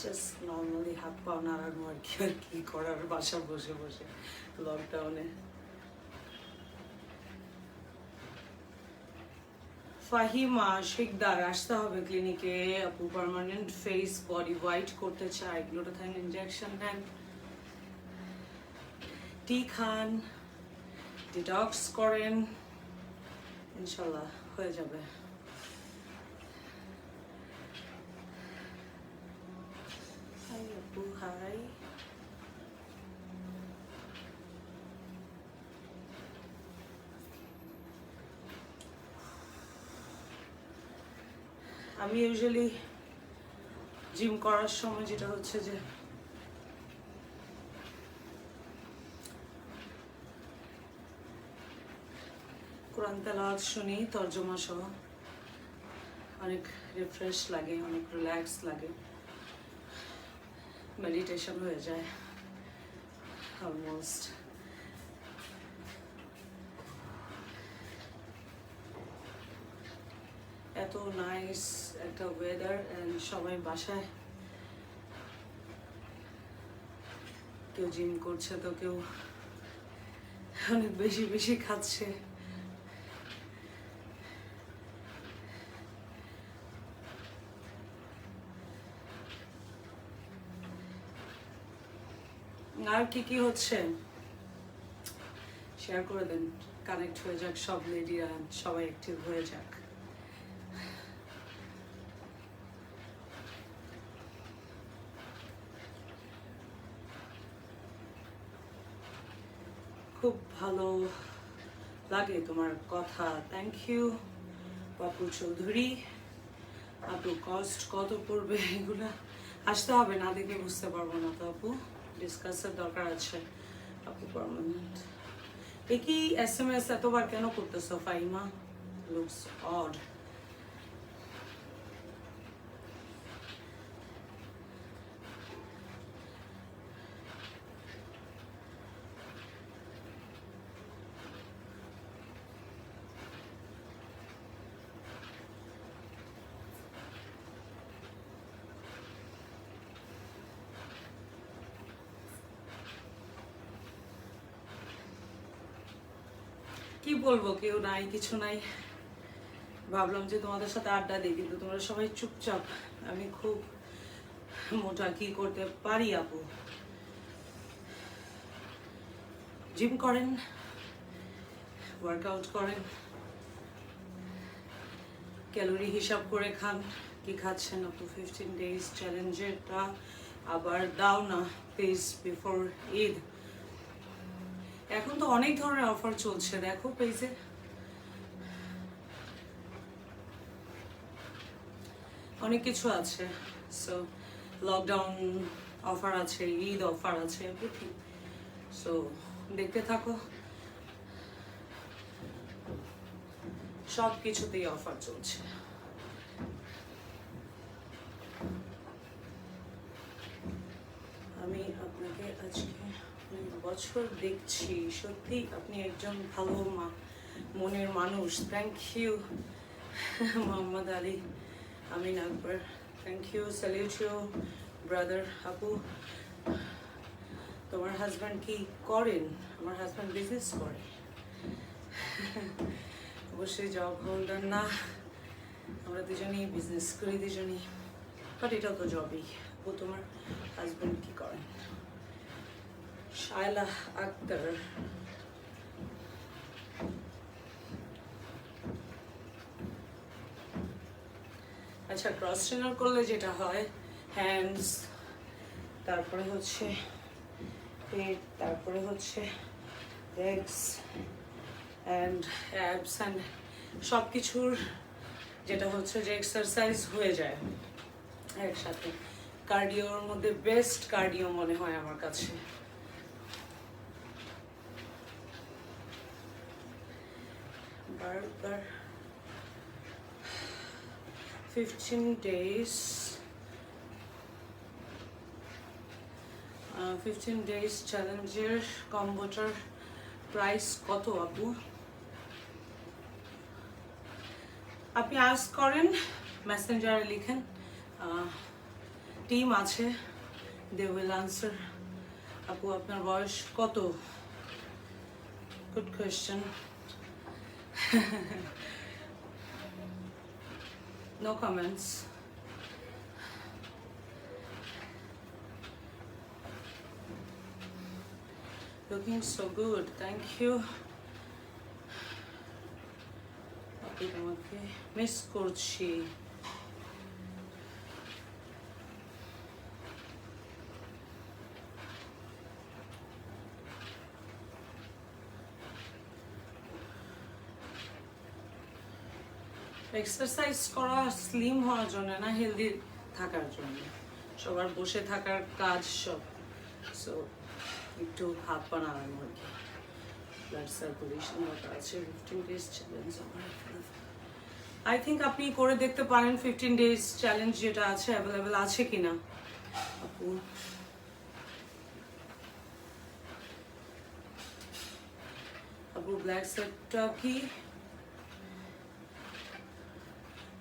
Just normally হাত পা নাড়ানো আর কি করার বাসা বসে বসে লকডাউনে। ফাহিমা শিকদার আসতে হবে ক্লিনিকে আপু, পার্মানেন্ট ফেস বডি হোয়াইট করতে চায়, গ্লুটাথাইন ইনজেকশন নেন, টি খান, ডিটক্স করেন, ইনশাল্লাহ হয়ে যাবে। হাই আপু, হাই। আমি ইউজুয়ালি জিম করার সময় যেটা হচ্ছে যে কোরআন তেলাওয়াত শুনি তর্জমা সহ, অনেক রিফ্রেশ লাগে, অনেক রিল্যাক্স লাগে, মেডিটেশন হয়ে যায় অলমোস্ট। এত নাইস একটা ওয়েদার অ্যান্ড সবাই বাসায়, কেউ জিম করছে তো কেউ অনেক বেশি বেশি খাচ্ছে। আর কি কি হচ্ছে শেয়ার করে দেন, কানেক্ট হয়ে যাক সব লেডিরা, সবাই অ্যাক্টিভ হয়ে যাক। খুব ভালো লাগে তোমার কথা, থ্যাংক ইউ বাপুল চৌধুরী। আপু কস্ট কত পড়বে এগুলা? আসতে হবে, না দেখে বুঝতে পারবো না তো আপু, ডিসকাসের দরকার আছে। আপু পার্মানেন্ট একই SMS এতবার কেন করতেছো ফাইমা? Looks odd. কি বলবো, কেউ নাই, কিছু নাই, ভাবলাম যে তোমাদের সাথে আড্ডা দিই, কিন্তু তোমরা সবাই চুপচাপ। আমি খুব মোটা, কি করতে পারি আপু? জিম করেন, ওয়ার্কআউট করেন, ক্যালোরি হিসাব করে খান। কি খাচ্ছেন আপু? 15 days চ্যালেঞ্জেরটা আবার দাও না প্লিজ বিফোর ঈদ। এখন তো অনেক ধরনের অফার চলছে, দেখো পেজে অনেক কিছু আছে। সো লকডাউন অফার আছে, ঈদ অফার আছে, এভরিথিং। সো দেখতে থাকো, সব কিছুতেই অফার চলছে। আমি আপনাকে আজকে বছর দেখছি, সত্যি আপনি একজন ভালো মনের মানুষ। Thank you Mohammad Ali Amin Akbar, thank you, salute you brother. আপু তোমার হাজব্যান্ড কি করেন? আমার হাজব্যান্ড বিজনেস করে, অবশ্যই জব হোল্ডার না, আমরা দুজনেই বিজনেস করি দুজনেই, বাট এটাও তো জবই। ও তোমার হাজব্যান্ড কি করেন? শায়লা আক্তার, আচ্ছা ক্রস ট্রেনার করলে যেটা হয়, হ্যান্ডস, তারপরে হচ্ছে পেট, তারপরে হচ্ছে লেগস অ্যান্ড অ্যাবস অ্যান্ড সব কিছুর যেটা হচ্ছে যে এক্সারসাইজ হয়ে যায় একসাথে। কার্ডিওর মধ্যে বেস্ট কার্ডিও মনে হয় আমার কাছে। বারবার 15 days 15 days চ্যালেঞ্জের কম্বোটার প্রাইস কত আপু? আপনি আস্ক করেন, মেসেঞ্জারে লিখেন, টিম আছে, দে উইল আনসার। আপু আপনার বয়স কত? Good question. No comments. Looking so good, thank you. আপনি তোমাকে মিস করছি। এক্সারসাইজ করা স্লিম হওয়ার জন্য না, হেলদি থাকার জন্য। সবার বসে থাকার কাজ সব, সো একটু হাত পা নাড়ানো আর কি। ব্লাড সার্কুলেশন আছে। 15 days চ্যালেঞ্জ আই থিঙ্ক আপনি করে দেখতে পারেন। 15 days চ্যালেঞ্জ যেটা আছে অ্যাভেলেবেল আছে কিনা আপু। আপু ব্ল্যাক সেটটা কি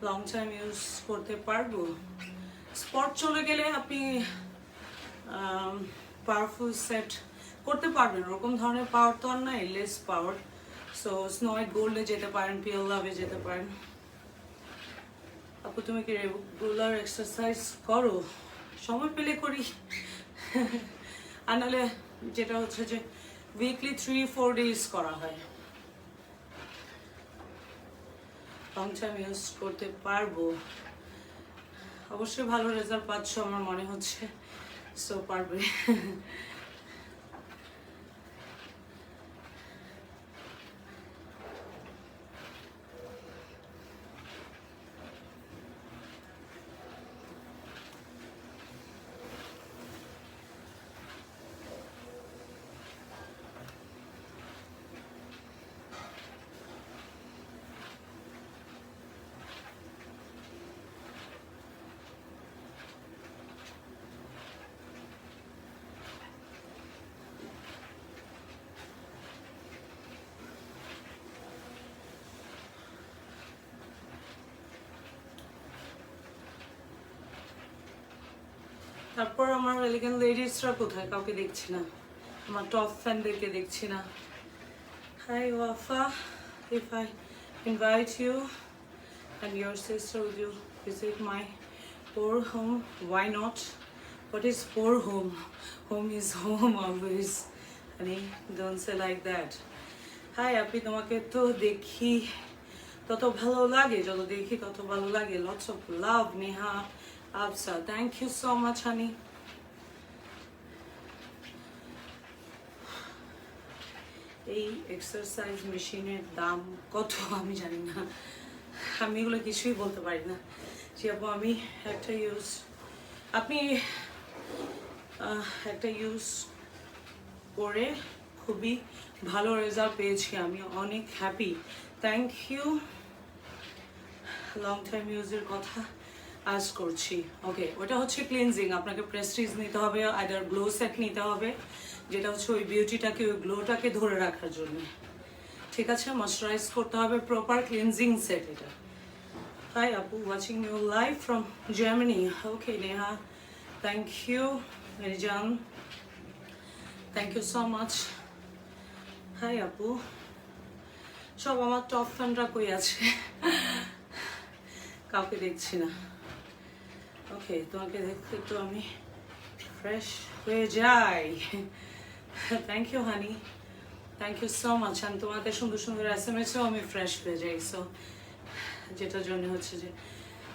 লং টাইম ইউজ করতে পারবো? স্পট চলে গেলে আপনি পাওয়ারফুল সেট করতে পারবেন। ওরকম ধরনের পাওয়ার তো আর নাই, লেস পাওয়ার। সো স্নো হোয়াইট গোল্ডে যেতে পারেন, পিওর লাভে যেতে পারেন। আপু তুমি কি রেগুলার এক্সারসাইজ করো? সময় পেলে করি, আর নাহলে যেটা হচ্ছে যে উইকলি 3-4 days করা হয়। লং টাইম ইউজ করতে পারবো, অবশ্যই ভালো রেজাল্ট পাচ্ছ আমার মনে হচ্ছে, সো পারবে। তারপর আমার এলিগেন্ট লেডিসরা কোথায়? কাউকে দেখছি না, আমার টপ ফ্যানদেরকে দেখছি না। Hi Wafa, if I invite you and your sister, would you visit my poor home? Why not? What is poor home? Home is home always. Honey, don't say like that. Hi, আপনি তোমাকে তো দেখি তত ভালো লাগে, যত দেখি তত ভালো লাগে। Lots of love, Neha. Absa, thank you so much, honey. এই এক্সারসাইজ মেশিনের দাম কত আমি জানি না, আমি এগুলো কিছুই বলতে পারি না। যে আপু আমি একটা ইউজ করে খুবই ভালো রেজাল্ট পেয়েছি, আমি অনেক happy, thank you. Long time ইউজের কথা আজ করছি। ওকে, ওটা হচ্ছে ক্লিনজিং। আপনাকে প্রেস্টিজ নিতে হবে, আইদার গ্লো সেট নিতে হবে, যেটা হচ্ছে ওই বিউটিটাকে, ওই গ্লোটাকে ধরে রাখার জন্য। ঠিক আছে, ময়শ্চারাইজ করতে হবে, প্রপার ক্লিনজিং সেট এটা। হাই আপু, watching you live from Germany. Okay Neha, thank you Rizan, thank you so much. Hi আপু, সব আমার টপ ফ্যানরা কই আছে? কাউকে দেখছি না। ওকে, তোমাকে দেখতে তো আমি ফ্রেশ হয়ে যাই। Thank you honey, thank you so much. আমি তোমাদের সুন্দর সুন্দর SMS-এও আমি ফ্রেশ হয়ে যাই। সো যেটার জন্য হচ্ছে যে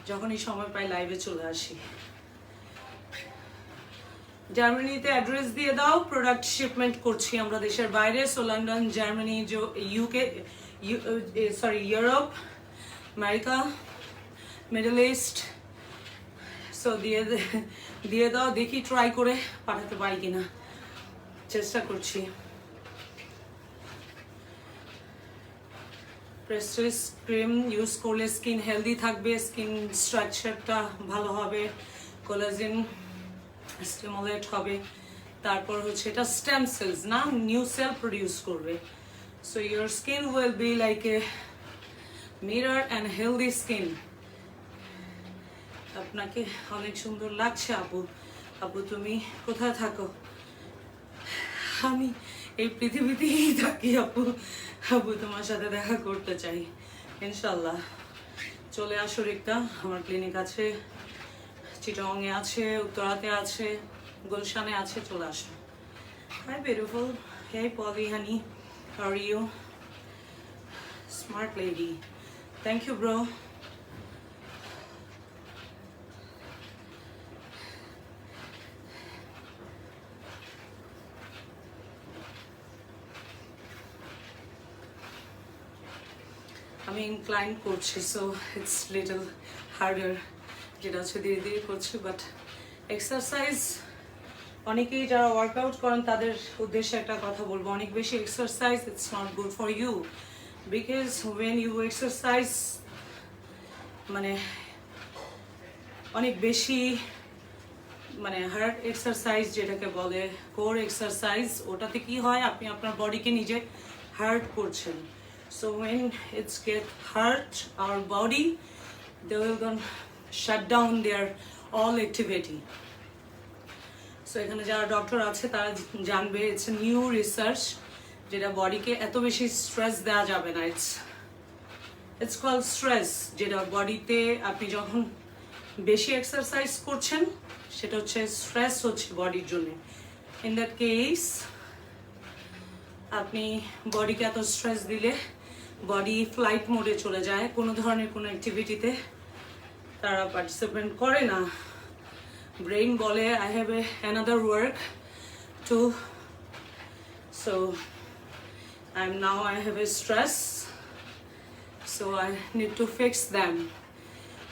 যখনই সময় পাই লাইভে চলে আসি। জার্মানিতে অ্যাড্রেস দিয়ে দাও, প্রোডাক্ট শিপমেন্ট করছি আমরা দেশের বাইরে। So London, Germany, UK, Europe, America, middle east. So দিয়ে দাও, দেখি ট্রাই করে পাঠাতে পারি কিনা, চেষ্টা করছি। প্রেস্টিজ ক্রিম ইউজ করলে স্কিন হেলদি থাকবে, স্কিন স্ট্রাকচারটা ভালো হবে, কোলাজেন স্টিমুলেট হবে। তারপর হচ্ছে এটা স্টেম সেলস না, নিউ সেল প্রডিউস করবে। So your skin will be like a mirror and healthy skin. আপনাকে অনেক সুন্দর লাগছে আপু। আপু তুমি কোথায় থাকো? আমি এই পৃথিবীতেই থাকি আপু। আপু তোমার সাথে দেখা করতে চাই ইনশাল্লাহ। চলে আসো রিক্তা, আমার ক্লিনিক আছে, চিটাগংয়ে আছে, উত্তরাতে আছে, গুলশানে আছে, চলে আসো। Hi beautiful, hey Poly honey, how are you? Smart lady, thank you bro. আমি ইনক্লাইন করছি, সো ইটস লিটল হার্ডার, যেটা হচ্ছে ধীরে ধীরে করছি। বাট এক্সারসাইজ, অনেকেই যারা ওয়ার্কআউট করেন তাদের উদ্দেশ্যে একটা কথা বলবো, অনেক বেশি exercise it's not good for you, because when you exercise মানে অনেক বেশি মানে হার্ড এক্সারসাইজ যেটাকে বলে কোর এক্সারসাইজ, ওটাতে কি হয় আপনি আপনার বডিকে নিজে হার্ট করছেন। So when it's get hurt, our body, they will gonna shut down their all activity. So এখানে যারা ডক্টর আছে তারা জানবে, ইটস নিউ রিসার্চ, যেটা বডিকে এত বেশি স্ট্রেস দেওয়া যাবে না। ইটস কল্ড স্ট্রেস, যেটা বডিতে আপনি যখন বেশি এক্সারসাইজ করছেন সেটা হচ্ছে স্ট্রেস হচ্ছে বডির জন্য। ইন দ্যাট কেস আপনি বডিকে এত স্ট্রেস দিলে বডি ফ্লাইট মোডে চলে যায়, কোনো ধরনের কোনো অ্যাক্টিভিটিতে তারা পার্টিসিপেট করে না। ব্রেইন বলে I have a another work to, so I have a stress, so I need to fix them.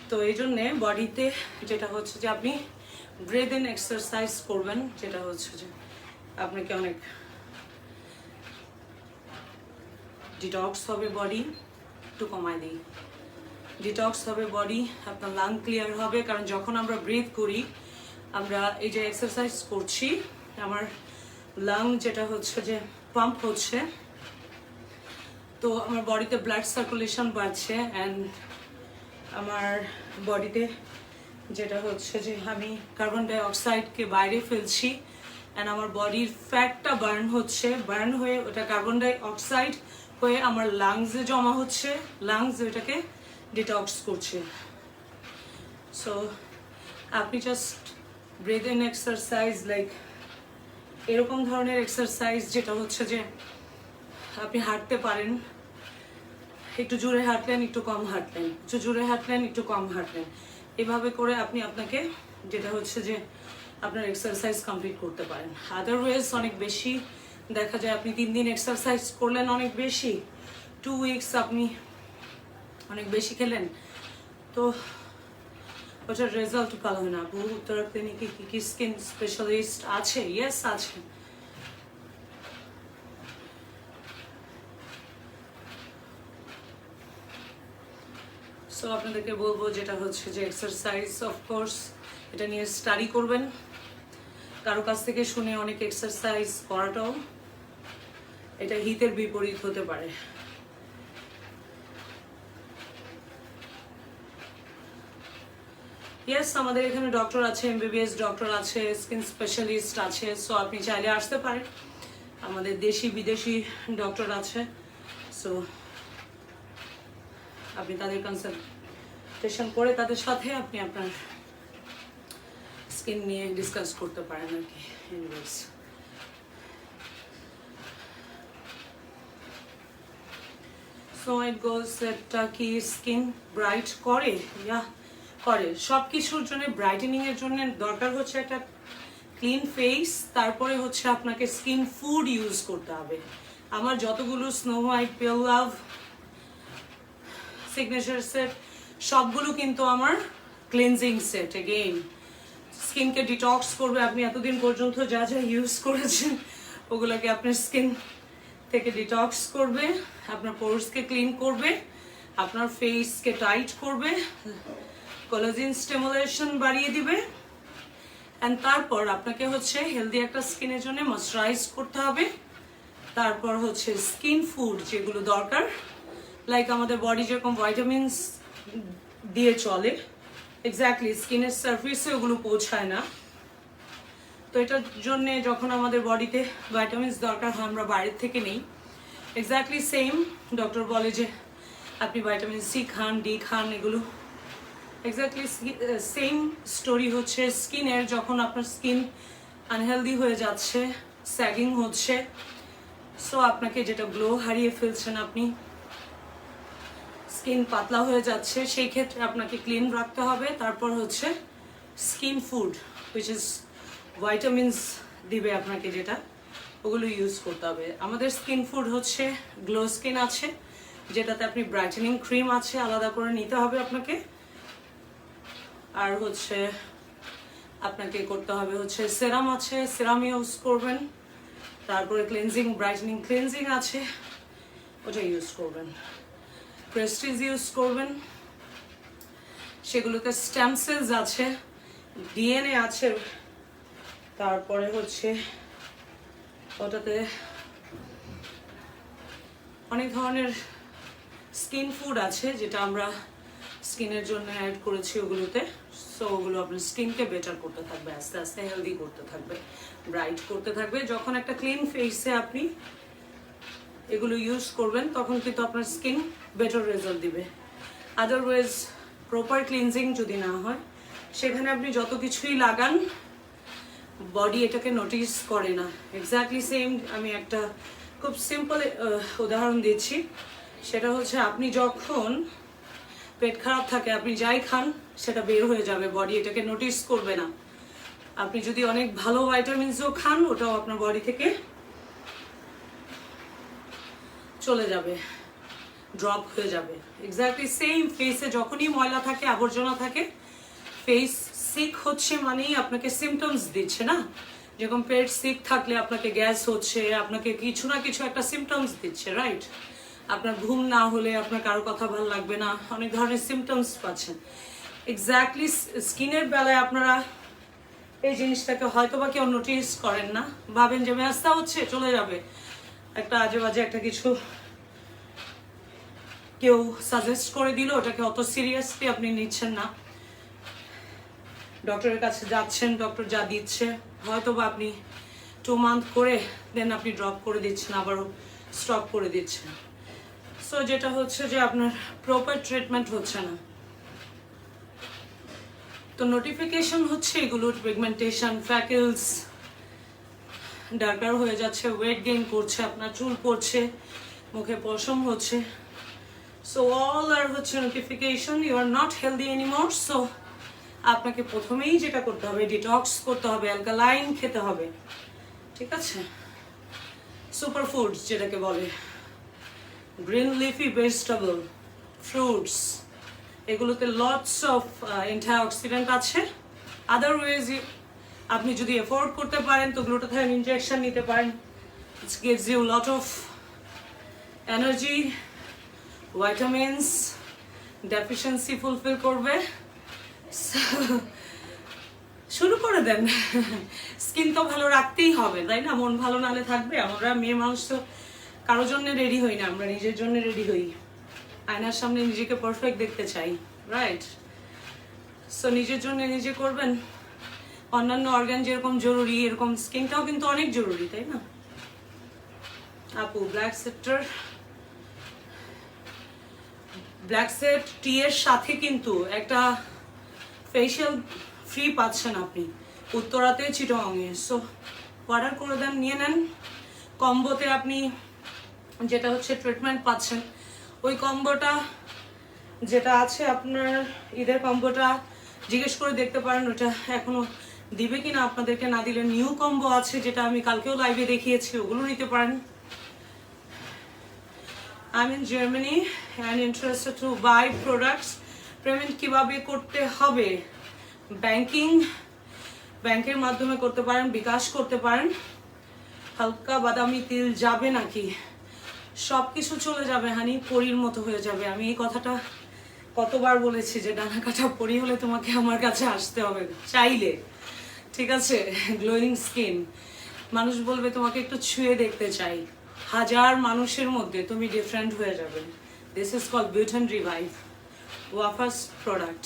তো এই জন্যে বডিতে যেটা হচ্ছে যে আপনি ব্রেথ ইন এক্সারসাইজ করবেন, যেটা হচ্ছে যে আপনাকে অনেক ডিটক্স হবে, বডি একটু কমায় দিই, ডিটক্স হবে বডি, আপনার লাং ক্লিয়ার হবে। কারণ যখন আমরা ব্রিথ করি, আমরা এই যে এক্সারসাইজ করছি, আমার লাং যেটা হচ্ছে যে পাম্প হচ্ছে, তো আমার বডিতে ব্লাড সার্কুলেশন বাড়ছে, অ্যান্ড আমার বডিতে যেটা হচ্ছে যে আমি কার্বন ডাই অক্সাইডকে বাইরে ফেলছি, অ্যান্ড আমার বডির ফ্যাটটা বার্ন হচ্ছে, বার্ন হয়ে ওটা কার্বন ডাই অক্সাইড হয়ে আমার লাংসে জমা হচ্ছে, লাংস ওটাকে ডিটক্স করছে। সো আপনি just breathe in exercise, like এরকম ধরনের এক্সারসাইজ যেটা হচ্ছে যে আপনি হাঁটতে পারেন, একটু জোরে হাঁটলেন, একটু কম হাঁটলেন, একটু জোরে হাঁটলেন, একটু কম হাঁটলেন, এভাবে করে আপনি আপনাকে যেটা হচ্ছে যে আপনার এক্সারসাইজ কমপ্লিট করতে পারেন। আদারওয়াইজ অনেক বেশি দেখা যায় আপনি 3 দিন এক্সারসাইজ করলেন অনেক বেশি, 2 উইকস আপনি অনেক বেশি খেলেন, তো ওটার রেজাল্ট ভালো হয় না। বহু উত্তর ক্লিনিকে কি স্কিন স্পেশালিস্ট আছে? ইয়েস আছে। সো আপনাদেরকে বলবো যেটা হচ্ছে যে এক্সারসাইজ, অফকোর্স এটা নিয়ে স্টাডি করবেন, কারো কাছ থেকে শুনে অনেক এক্সারসাইজ করাটাও এটা হিতের বিপরীত হতে পারে। ইয়েস, আমাদের এখানে ডক্টর আছে, এমবিবিএস ডক্টর আছে, স্কিন স্পেশালিস্ট আছে, সো আপনি চাইলে আসতে পারেন। আমাদের দেশি বিদেশি ডক্টর আছে, সো আপনি তাদের কনসালটেশন করে তাদের সাথে আপনি আপনার স্কিন নিয়ে ডিসকাস করতে পারেন আর কি। এনিওয়েজ, সো ইট গোজ একটা কি স্কিন ব্রাইট করে, ইয়া করে, সব কিছুর জন্য ব্রাইটেনিং এর জন্য দরকার হচ্ছে একটা ক্লিন ফেস, তারপরে হচ্ছে আপনাকে স্কিন ফুড ইউজ করতে হবে। আমার যতগুলো স্নো হোয়াইট, পেল লাভ, সিগনেচার সেট, সবগুলো কিন্তু আমার ক্লিনজিং সেট। এগেইন স্কিনকে ডিটক্স করবে, আপনি এতদিন পর্যন্ত যা যা ইউজ করেছেন ওগুলোকে আপনার স্কিন থেকে ডিটক্স করবে, আপনার পোরসকে ক্লিন করবে, আপনার ফেসকে টাইট করবে, কোলাজেন স্টিমুলেশন বাড়িয়ে দিবে, অ্যান্ড তারপর আপনাকে হচ্ছে হেলদি একটা স্কিনের জন্য ময়শ্চারাইজ করতে হবে। তারপর হচ্ছে স্কিন ফুড যেগুলো দরকার, লাইক আমাদের বডি যেরকম ভাইটামিনস দিয়ে চলে, এক্স্যাক্টলি স্কিনের সারফেসে ওগুলো পৌঁছায় না। তো এটার জন্যে যখন আমাদের বডিতে ভাইটামিনস দরকার হয় আমরা বাইরের থেকে নেই। এক্স্যাক্টলি সেম ডক্টর বলে যে আপনি ভাইটামিন সি খান, ডি খান, এগুলো এক্স্যাক্টলি সেম স্টোরি হচ্ছে স্কিনের। যখন আপনার স্কিন আনহেলদি হয়ে যাচ্ছে, স্যাগিং হচ্ছে, সো আপনাকে যেটা গ্লো হারিয়ে ফেলছেন, আপনি স্কিন পাতলা হয়ে যাচ্ছে, সেই ক্ষেত্রে আপনাকে ক্লিন রাখতে হবে। তারপর হচ্ছে skin food which is vitamins দিবে আপনাকে, যেটা ওগুলো ইউজ করতে হবে। আমাদের স্কিন ফুড হচ্ছে গ্লো স্কিন আছে, যেটাতে আপনি ব্রাইটেনিং ক্রিম আছে, আলাদা করে নিতে হবে আপনাকে। আর হচ্ছে আপনাকে করতে হবে হচ্ছে সেরাম আছে, সেরাম ইউজ করবেন। তারপরে ক্লিনজিং, ব্রাইটেনিং ক্লিনজিং আছে, ওটা ইউজ করবেন। প্রেস্টিজ ইউজ করবেন, সেগুলোতে স্টেম সেলস আছে, ডিএনএ আছে। তারপরে হচ্ছে ওটাতে অনেক ধরনের স্কিন ফুড আছে যেটা আমরা স্কিনের জন্য অ্যাড করেছি ওগুলোতে। সো ওগুলো আপনার স্কিনকে বেটার করতে থাকবে, আস্তে আস্তে হেলদি করতে থাকবে, ব্রাইট করতে থাকবে। যখন একটা ক্লিন ফেসে আপনি এগুলো ইউজ করবেন তখন কিন্তু আপনার স্কিন বেটার রেজাল্ট দিবে। আদারওয়াইজ প্রপার ক্লিনজিং যদি না হয়, সেখানে আপনি যত কিছুই লাগান বডি এটাকে নোটিস করে না। এক্স্যাক্টলি সেম আমি একটা খুব সিম্পল উদাহরণ দিচ্ছি, সেটা হচ্ছে আপনি যখন পেট খারাপ থাকে আপনি যাই খান সেটা বের হয়ে যাবে, বডি এটাকে নোটিস করবে না। আপনি যদি অনেক ভালো ভাইটামিনসও খান ওটাও আপনার বডি থেকে চলে যাবে, ড্রপ হয়ে যাবে। এক্স্যাক্টলি সেম ফেসে যখনই ময়লা থাকে, আবর্জনা থাকে, ফেস সিক হচ্ছে মানেই আপনাকে সিমটমস দিচ্ছে না। যেরকম পেট সিক থাকলে আপনাকে গ্যাস হচ্ছে, আপনাকে কিছু না কিছু একটা সিমটমস দিচ্ছে, রাইট? আপনার ঘুম না হলে আপনার কারো কথা ভালো লাগবে না, অনেক ধরনের সিমটমস পাচ্ছেন। এক্স্যাক্টলি স্কিনের বেলায় আপনারা এই জিনিসটাকে হয়তো বা কেউ নোটিস করেন না, ভাবেন যে মেয়াস্তা হচ্ছে চলে যাবে, একটা আজে বাজে একটা কিছু কেউ সাজেস্ট করে দিল, ওটাকে অত সিরিয়াসলি আপনি নিচ্ছেন না। ডক্টরের কাছে যাচ্ছেন, ডক্টর যা দিচ্ছে হয়তো বা আপনি 2 মান্থ করে দেন আপনি ড্রপ করে দিচ্ছেন, আবারও স্টপ করে দিচ্ছেন। সো যেটা হচ্ছে যে আপনার প্রপার ট্রিটমেন্ট হচ্ছে না। তো নোটিফিকেশন হচ্ছে এগুলোর পিগমেন্টেশন, ফ্যাকেলস, ডার্কার হয়ে যাচ্ছে, ওয়েট গেইন করছে, আপনার চুল পড়ছে, মুখে পশম হচ্ছে। সো অল আর হচ্ছে notification, you are not healthy anymore. So আপনাকে প্রথমেই যেটা করতে হবে, ডিটক্স করতে হবে, অ্যালকালাইন খেতে হবে, ঠিক আছে? সুপার ফুড যেটাকে বলে, গ্রিন লিফি ভেজিটেবল, ফ্রুটস, এগুলোতে লটস অফ অ্যান্টিঅক্সিডেন্ট আছে। আদারওয়াইজ আপনি যদি এফোর্ড করতে পারেন তো গ্লুটাথাইন ইনজেকশন নিতে পারেন, it gives you lot of energy, vitamins, deficiency fulfil করবে। শুরু করে দেন। স্কিন তো ভালো রাখতেই হবে, তাই না? মন ভালো নালে থাকবে? আমরা মেয়ে মানুষ তো কারোর জন্য রেডি হই না, আমরা নিজের জন্য রেডি হই। আয়নার সামনে নিজেকে পারফেক্ট দেখতে চাই, রাইট? সো নিজের জন্য নিজে করবেন। অন্যান্য অর্গান যেরকম জরুরি এরকম স্কিনটাও কিন্তু অনেক জরুরি, তাই না আপু? ব্ল্যাক সেট টি এর সাথে কিন্তু একটা ফেশিয়াল ফ্রি পাচ্ছেন আপনি উত্তরাতে, চিটাগংয়ে। সো অর্ডার করে দেন, নিয়ে নেন। কম্বোতে আপনি যেটা হচ্ছে ট্রিটমেন্ট পাচ্ছেন, ওই কম্বোটা যেটা আছে আপনার ঈদের কম্বোটা জিজ্ঞেস করে দেখতে পারেন ওটা এখনো দিবে কিনা আপনাদেরকে। না দিলে নিউ কম্বো আছে যেটা আমি কালকেও লাইভে দেখিয়েছি, ওগুলো নিতে পারেন। I'm in Germany and interested to buy products. Payment কিভাবে করতে হবে? ব্যাংকের মাধ্যমে করতে পারেন, বিকাশ করতে পারেন। হালকা বাদামি তিল যাবে নাকি? সব কিছু চলে যাবে হানি, পরীর মতো হয়ে যাবে। আমি এই কথাটা কতবার বলেছি যে ডানা কাটা পরী হলে তোমাকে আমার কাছে আসতে হবে চাইলে, ঠিক আছে? গ্লোয়িং স্কিন, মানুষ বলবে তোমাকে একটু ছুঁয়ে দেখতে চাই, হাজার মানুষের মধ্যে তুমি ডিফারেন্ট হয়ে যাবে। This is called beauty and revive, Wafa's product.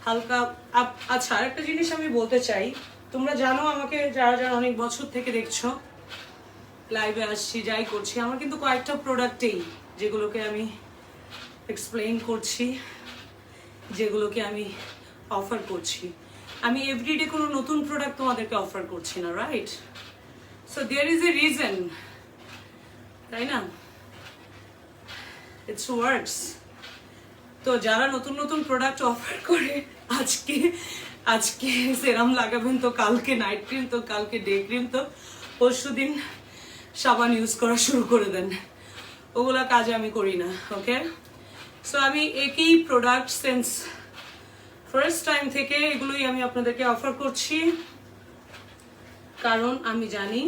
হালকা আচ্ছা, আরেকটা জিনিস আমি বলতে চাই, তোমরা জানো আমাকে, যারা যারা অনেক বছর থেকে দেখছো, লাইভে আসছি, যাই করছি, আমার কিন্তু কয়েকটা প্রোডাক্টেই যেগুলোকে আমি এক্সপ্লেইন করছি, যেগুলোকে আমি অফার করছি, আমি এভরিডে কোনো নতুন প্রোডাক্ট তোমাদেরকে অফার করছি না, right? So there is a reason, তাই না? It's works. তো যারা নতুন নতুন প্রোডাক্ট অফার করে, আজকে আজকে সেরাম লাগাবেন, তো কালকে নাইট ক্রিম, তো কালকে ডে ক্রিম, তো পরশু দিন সাবান ইউজ করা শুরু করে দেন, ওগুলা কাজ আমি করি না। ওকে, সো আমি একই প্রোডাক্ট সেন্স ফার্স্ট টাইম থেকে এগুলোই আমি আপনাদেরকে অফার করছি, কারণ আমি জানি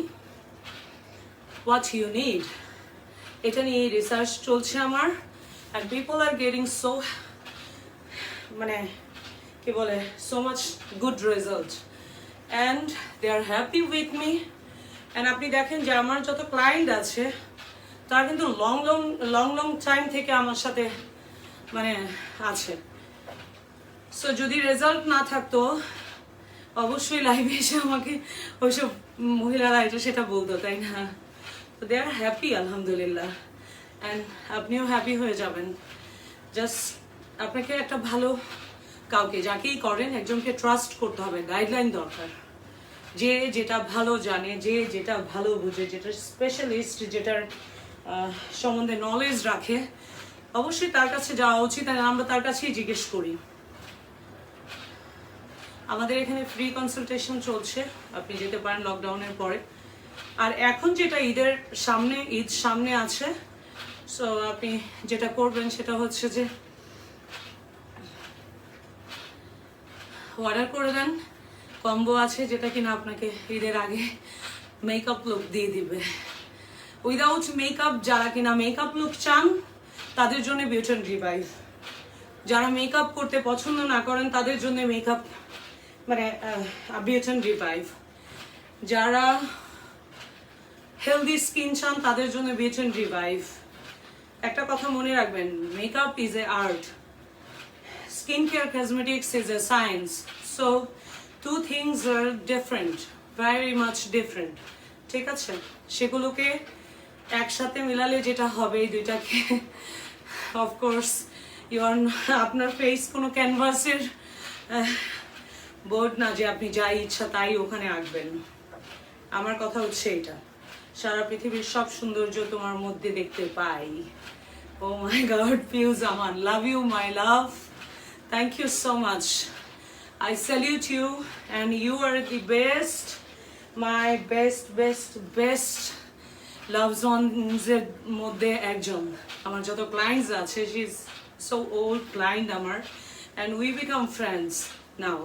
হোয়াট ইউ নিড। এটা নিয়ে রিসার্চ চলছে আমার, and people are getting so মানে কি বলে so much good result and they are happy with me. and আপনি দেখেন যে আমার যত ক্লায়েন্ট আছে তারা কিন্তু লং টাইম থেকে আমার সাথে মানে আছে। সো যদি রেজাল্ট না থাকতো অবশ্যই লাইভে এসে আমাকে ওইসব মহিলারা এটা সেটা বলতো, তাই না? তো দে আর হ্যাপি, আলহামদুলিল্লাহ। অ্যান্ড আপনিও হ্যাপি হয়ে যাবেন। জাস্ট আপনাকে একটা ভালো কাউকে, যাকেই করেন, একজনকে ট্রাস্ট করতে হবে, গাইডলাইন দরকার, যে যেটা ভালো জানে, যে যেটা ভালো বুঝে, যেটা স্পেশালিস্ট, যেটার সম্বন্ধে নলেজ রাখে, অবশ্যই তার কাছে যাওয়া উচিত। আর আমরা তার কাছেই জিজ্ঞেস করি। আমাদের এখানে ফ্রি কনসালটেশন চলছে, আপনি যেতে পারেন লকডাউনের পরে। আর এখন যেটা ঈদের সামনে, ঈদ সামনে আছে, সো আপনি যেটা করবেন সেটা হচ্ছে যে অর্ডার করে দেন। কম্বো আছে যেটা কিনা আপনাকে ঈদের আগে মেকআপ লুক দিয়ে দিবে। উইদাউট মেকআপ, যারা কিনা মেকআপ লুক চান তাদের জন্য বিউটি অ্যান্ড রিভাইভ, যারা মেকআপ করতে পছন্দ না করেন তাদের জন্য মেকআপ মানে বিউটি অ্যান্ড রিভাইভ, যারা হেলদি স্কিন চান তাদের জন্য বিউটি অ্যান্ড রিভাইভ। একটা কথা মনে রাখবেন, makeup is a art, skin care cosmetics is a science. So two things are different, very much different, ঠিক আছে? সেগুলোকে একসাথে মিলালে যেটা হবে, এই দুইটাকে, অফকোর্স আপনার ফেস কোনো ক্যানভাসের বোর্ড না যে আপনি যাই ইচ্ছা তাই ওখানে আঁকবেন। আমার কথা হচ্ছে এটা, সারা পৃথিবীর সব সৌন্দর্য তোমার মধ্যে দেখতে পাই। ও মাই গড, পিউজ Aman, love you my love, thank you so much, I salute you and you are the best, my best love zones এর মধ্যে একজন। আমার যত ক্লায়েন্টস আছে, she is so old client আমার, and we become friends now.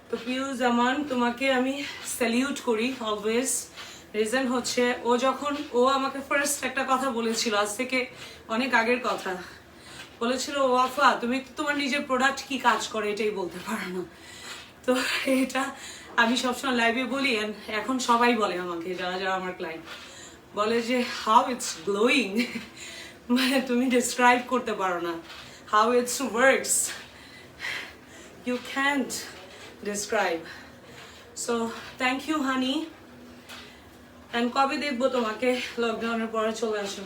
তো পিউজ আমান, তোমাকে আমি স্যালিউট করি অলওয়েজ। রিজন হচ্ছে ও আমাকে ফার্স্ট একটা কথা বলেছিল, আজ থেকে অনেক আগের কথা, বলেছিল, ওয়াফা তুমি তো তোমার নিজের প্রোডাক্ট কি কাজ করে এটাই বলতে পারো না। তো এটা আমি সবসময় লাইভে বলি, এখন সবাই বলে আমাকে, যারা যারা আমার ক্লায়েন্ট বলে যে হাউ ইটস গ্লোয়িং, মানে তুমি ডিসক্রাইব করতে পারো না, how it's works, you can't describe. So thank you honey, and কবে দেখবো তোমাকে? লকডাউনের পরে চলে আসো।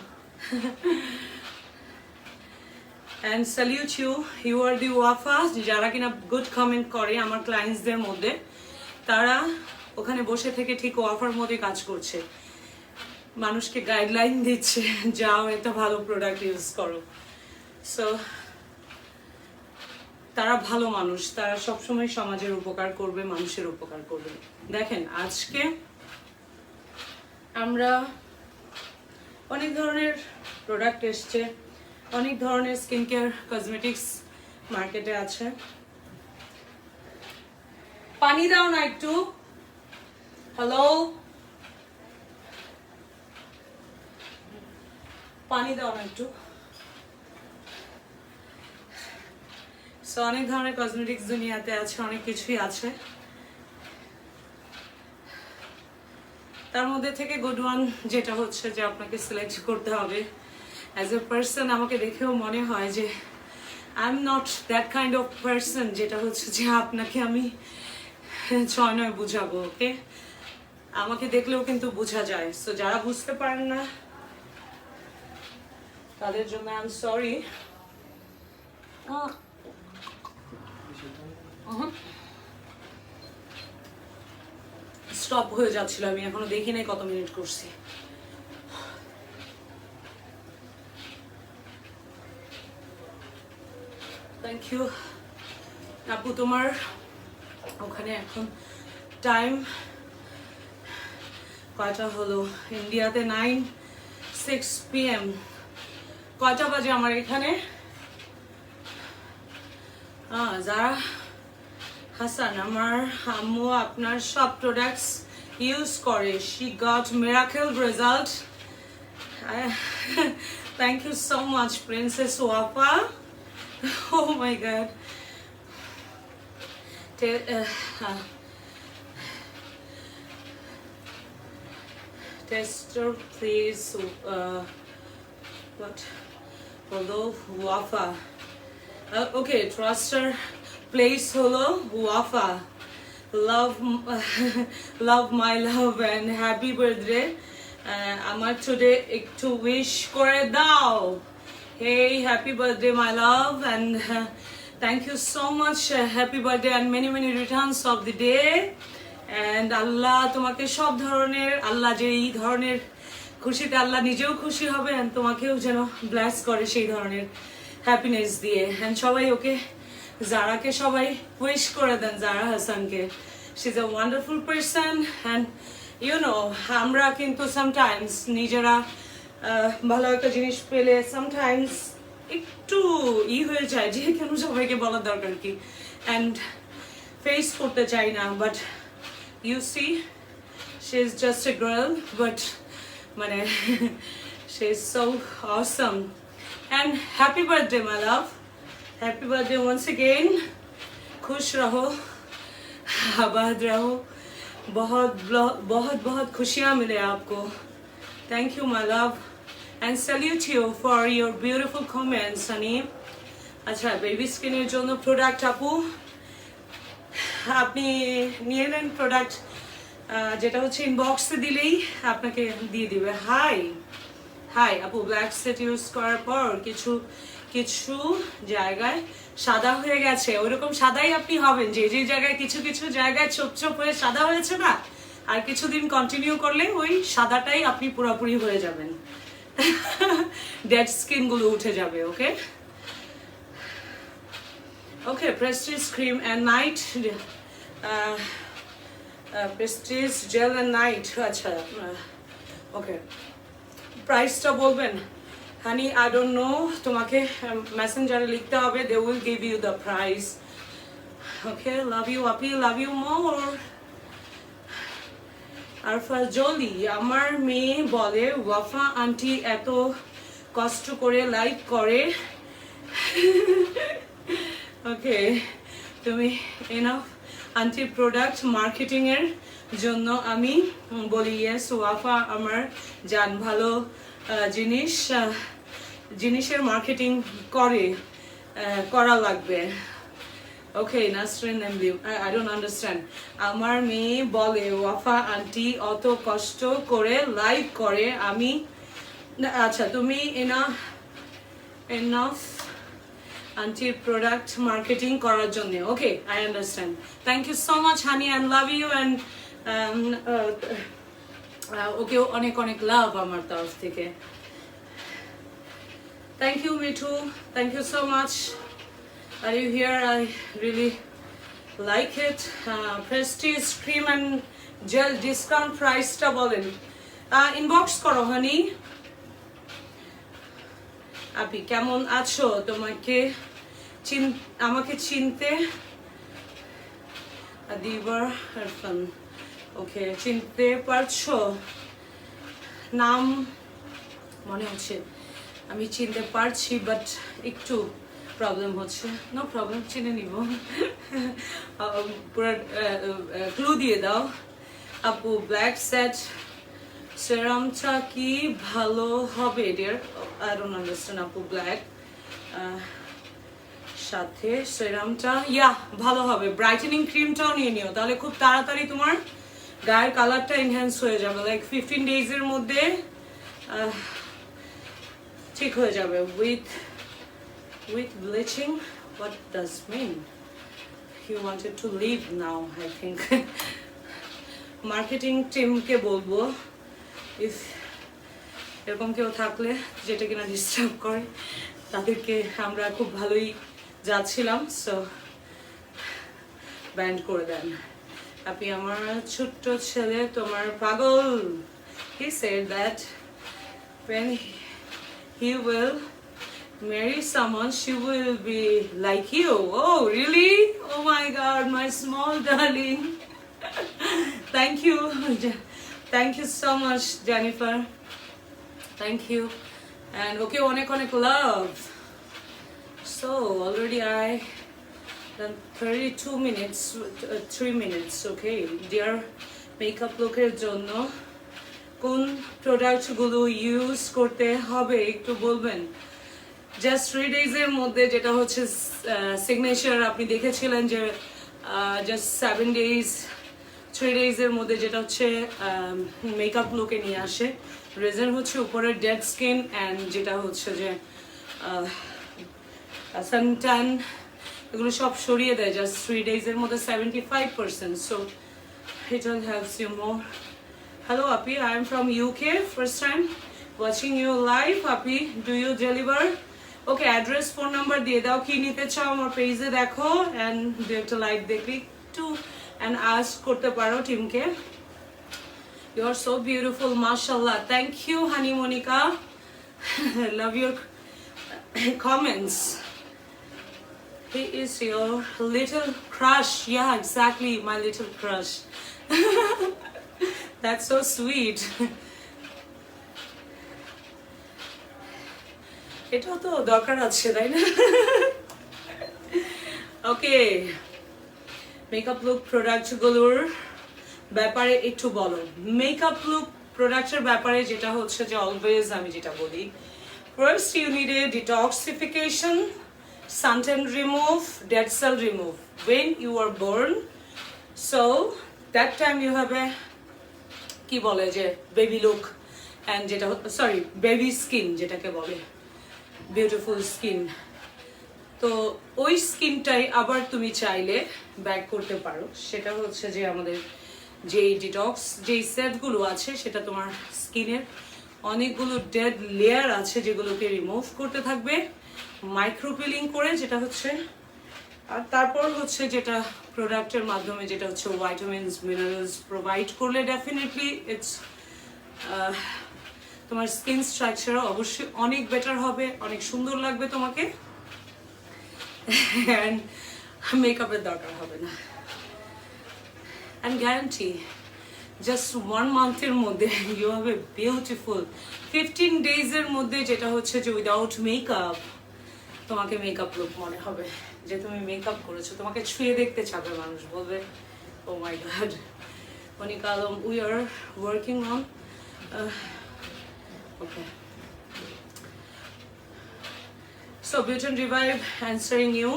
and salute you are the wafa, যারা কিনা গুড কমেন্ট করে আমার ক্লায়েন্টসদের মধ্যে, তারা ওখানে বসে থেকে ঠিক ওয়াফার মধ্যে কাজ করছে, মানুষকে গাইডলাইন দিচ্ছে, যাও একটা ভালো প্রোডাক্ট ইউজ করো। সো তারা ভালো মানুষ, তারা সবসময় সমাজের উপকার করবে, মানুষের উপকার করবে। দেখেন আজকে আমরা অনেক ধরনের প্রোডাক্ট এসছে, অনেক ধরনের স্কিন কেয়ার কসমেটিক্স মার্কেটে আছে। পানি দাও না একটু, হ্যালো, পানি দাও না একটু। সো অনেক ধরনের কসমেটিক্স দুনিয়াতে আছে, অনেক কিছুই আছে, তার মধ্যে থেকে গুড ওয়ান যেটা হচ্ছে যে আপনাকে সিলেক্ট করতে হবে। অ্যাজ এ পার্সন আমাকে দেখেও মনে হয় যে I am not that kind of person যেটা হচ্ছে যে আপনাকে আমি 6-9 বুঝাবো, ওকে? আমাকে দেখলেও কিন্তু বোঝা যায়। সো যারা বুঝতে পারেন না তাদের জন্য আই এম সরি। স্টপ হয়ে যাচ্ছিল, আমি এখনো দেখি নাই কত মিনিট করছি। থ্যাংক ইউ আপু। তোমার ওখানে এখন টাইম কয়টা হলো? ইন্ডিয়াতে 9:06 PM। কয়টা বাজে আমার এখানে? যারা হাসান, আমার আম্মু আপনার সব প্রোডাক্টস ইউজ করে, she got miracle result. Thank you so much princess Wafa. Oh my god. Tester please. What? Hello Wafa. Okay, Truster place hello Wafa. Love my love and happy birthday. আমার today একটু wish করে দাও। Hey, happy birthday my love, and thank you so much. Happy birthday and many returns of the day. And আল্লাহ তোমাকে সব ধরনের, আল্লাহ যে এই ধরনের খুশিতে আল্লাহ নিজেও খুশি হবে and তোমাকেও যেন ব্লেস করে সেই ধরনের হ্যাপিনেস দিয়ে। and সবাই ওকে জারাকে সবাই উইশ করে দেন, জারা হাসানকে। She is a wonderful person and you know আমরা কিন্তু সামটাইমস নিজেরা ভালো একটা জিনিস পেলে সামটাইমস একটু হয়ে যায় যে কেন সবাইকে বলার দরকার কি, and ফেস করতে চাই না। But you see, she is just a girl, but মানে she is so awesome. And happy birthday my love, happy birthday once again. खुश रहो, आबाद रहो, बहुत बहुत खुशियाँ मिले आपको। Thank you my love and salute you for your beautiful comments honey. अच्छा बेबी स्किনের জন্য প্রোডাক্ট আপু আপনি নিয়ে নেন প্রোডাক্ট, যেটা হচ্ছে ইনবক্সে দিলেই আপনাকে দিয়ে দিবে। হাই আপু, ব্ল্যাক সেট ইউজ করার পর কিছু কিছু জায়গায় সাদা হয়ে গেছে, ওইরকম সাদাই আপনি হবেন। যে যে জায়গায় কিছু কিছু জায়গায় ছোপ ছোপ হয়ে সাদা হয়েছে না, আর কিছুদিন কন্টিনিউ করলে ওই সাদাটাই আপনি পুরোপুরি হয়ে যাবেন, ডেড স্কিন গুলো উঠে যাবে। Okay okay prestige cream and night, prestige gel and night. আচ্ছা ওকে, প্রাইসটা বলবেন হানি? আই ডোন্ট নো, তোমাকে মেসেঞ্জারে লিখতে হবে, they will give you the price. Okay, love you আপি, love you more. Arfa Jolly, আমার মেয়ে বলে ওয়াফা আন্টি এত কষ্ট করে লাইক করে। ওকে, তুমি এনাফ আন্টি প্রোডাক্ট মার্কেটিং এর জন্য আমি বলি ইয়েস ওয়াফা আমার জান, ভালো জিনিসের মার্কেটিং করা লাগবে। Okay Nasrin MD, I don't understand. আমার মেয়ে বলে ওয়াফা আন্টি অত কষ্ট করে লাইক করে, আমি আচ্ছা তুমি এনাফ আন্টির প্রোডাক্ট মার্কেটিং করার জন্য। Okay I understand, thank you so much honey and love you and okay অনেক অনেক লাভ আমার তরফ থেকে। Thank you Mithu, thank you so much. Are you here? I really like it. Prestige cream and gel discount price টা বলেন, inbox করো হানি। আপনি কেমন আছো? আমাকে চিনতে দিবার ইরফান, ওকে চিনতে পারছো? নাম মনে হচ্ছে আমি চিনতে পারছি, বাট একটু প্রবলেম হচ্ছে। নো প্রবলেম, চিনে নিব। পুরো ক্লু দিয়ে দাও আপু। ব্ল্যাক সেট সেরামটা কি ভালো হবে ডিয়ার? আই ডোন্ট আন্ডারস্ট্যান্ড আপু। ব্ল্যাক সাথে সেরামটা ভালো হবে। ব্রাইটেনিং ক্রিমটাও নিয়ে নিও, তাহলে খুব তাড়াতাড়ি তোমার গায়ের কালারটা এনহ্যান্স হয়ে যাবে, লাইক 15 ডেজের মধ্যে ঠিক হয়ে যাবে। With bleaching, what does mean? You wanted to leave now, I think. Marketing টিমকে বলবো, ইফ এরকম কেউ থাকলে যেটা কিনা ডিস্টার্ব করে, তাদেরকে আমরা খুব ভালোই যাচ্ছিলাম, সো ব্যান্ড করে দেন। আপনি আমার ছোট্ট ছেলে তোমার পাগল। He said that when he will marry someone, she will be like you. Oh, really? Oh my God, my small darling. Thank you. Thank you so much, Jennifer. Thank you. And okay, onek love. So already I done 32 minutes, 3 minutes. Okay, dear makeup looker jonno কোন প্রোডাক্টগুলো use করতে হবে একটু বলবেন। Just 3 ডেজের মধ্যে, যেটা হচ্ছে signature, আপনি দেখেছিলেন যে জাস্ট 7 ডেজ 3 ডেজের মধ্যে যেটা হচ্ছে মেকআপ লুকে নিয়ে আসে। রিজন হচ্ছে উপরের ডেড স্কিন অ্যান্ড যেটা হচ্ছে যে সানট্যান, এগুলো সব সরিয়ে দেয় জাস্ট 3 ডেজের মধ্যে 75%. So it will help you more. Hello Api, I am from UK, first time watching you live. Api, do you deliver? Okay, address, phone number দিয়ে দাও, কি নিতে চাও আমার পেজে দেখো, and do একটা লাইক দেখি to and ask করতে পারো টিমকে। You are so beautiful, mashallah. Thank you, Honey Monica. Love your comments. He is your little crush. Yeah, exactly, my little crush. That's so sweet. এটাও তো দরকার আছে, তাই না? ওকে, মেকআপ লুক প্রোডাক্টগুলোর ব্যাপারে একটু বলো। মেকআপ লুক প্রোডাক্টের ব্যাপারে যেটা হচ্ছে যে অলওয়েজ আমি যেটা বলি, first you need a detoxification, suntan remove, dead cell remove when you are born. So that time you have a কি বলে যে বেবি লুক অ্যান্ড যেটা সরি বেবি স্কিন যেটাকে বলে বিউটিফুল স্কিন। তো ওই স্কিনটাই আবার তুমি চাইলে ব্যাক করতে পারো। সেটা হচ্ছে যে আমাদের যেই ডিটক্স যেই সেটগুলো আছে, সেটা তোমার স্কিনের অনেকগুলো ডেড লেয়ার আছে যেগুলোকে রিমুভ করতে থাকবে মাইক্রোপিলিং করে, যেটা হচ্ছে। আর তারপর হচ্ছে যেটা প্রোডাক্টের মাধ্যমে যেটা হচ্ছে ভাইটামিনস মিনারেলস প্রোভাইড করলে ডেফিনেটলি ইটস তোমার স্কিন স্ট্রাকচার অবশ্যই অনেক বেটার হবে, অনেক সুন্দর লাগবে তোমাকে, অ্যান্ড মেকআপের দরকার হবে না। অ্যান্ড গ্যারান্টি জাস্ট 1 মান্থের মধ্যে ইউ হ্যাভ এ বিউটিফুল 15 ডেজের মধ্যে যেটা হচ্ছে যে উইদাউট মেকআপ তোমাকে মেকআপ লুক মনে হবে যে তুমি মেকআপ করেছো। তোমাকে ছুঁয়ে দেখতে চাবে মানুষ, বলবে oh my god Monika Alam, we are working on. Okay, so beauty and revive answering you.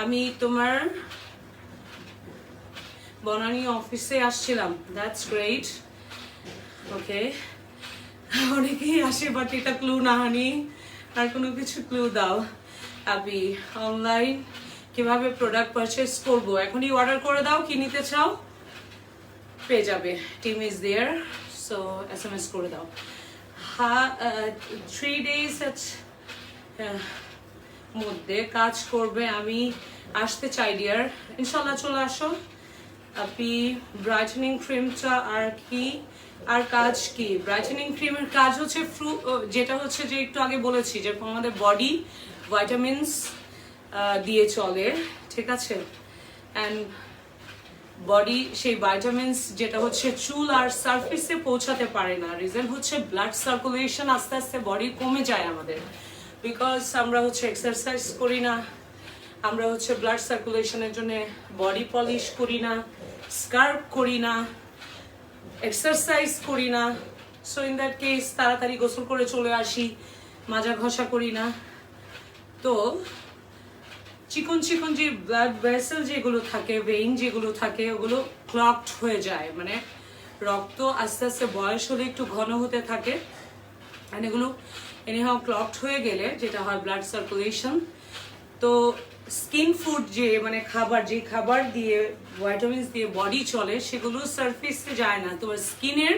আমি তোমার বনানী অফিসে আসছিলাম, দ্যাটস গ্রেট। ওকে, অনেকেই আসে বাট এটা ক্লু না হানি, আর কোনো কিছু ক্লু দাও। আমি অনলাইন কিভাবে প্রোডাক্ট পারচেস করবো, এখনই অর্ডার করে দাও, কি নিতে চাও পেয়ে যাবে, team is there, so SMS করে দাও। হ্যাঁ, 3 ডেজ মধ্যে কাজ করবে, আমি আসতে চাই ডিয়ার, ইনশাল্লাহ চলে আসো। আপনি ব্রাইটেনিং ক্রিমটা আর কি, আর কাজ কি? ব্রাইটেনিং ক্রিমের কাজ হচ্ছে যেটা হচ্ছে যে একটু আগে বলেছি যে আমাদের বডি ভাইটামিনস দিয়ে চলে, ঠিক আছে, অ্যান্ড বডি সেই ভাইটামিনস যেটা হচ্ছে চুল আর সারফেসে পৌঁছাতে পারে না। রিজন হচ্ছে ব্লাড সার্কুলেশন আস্তে আস্তে বডি কমে যায় আমাদের, বিকজ আমরা হচ্ছে এক্সারসাইজ করি না, আমরা হচ্ছে ব্লাড সার্কুলেশনের জন্য বডি পলিশ করি না, স্কার্ফ করি না, এক্সারসাইজ করি না। সো ইন দ্যাট কেস তাড়াতাড়ি গোসল করে চলে আসি, মাজা ঘষা করি না। তো চিকন চিকন যে ব্লাড ভেসেল যেগুলো থাকে, ভেইন যেগুলো থাকে, ওগুলো ক্লগড হয়ে যায়, মানে রক্ত আস্তে আস্তে বয়স হলে একটু ঘন হতে থাকে, আর এগুলো এনিহাও ক্লগড হয়ে গেলে যেটা হয় ব্লাড সার্কুলেশন। তো স্কিন ফুড যে মানে খাবার, যে খাবার দিয়ে ভাইটামিনস দিয়ে বডি চলে, সেগুলো সারফেসে যায় না, তোমার স্কিনের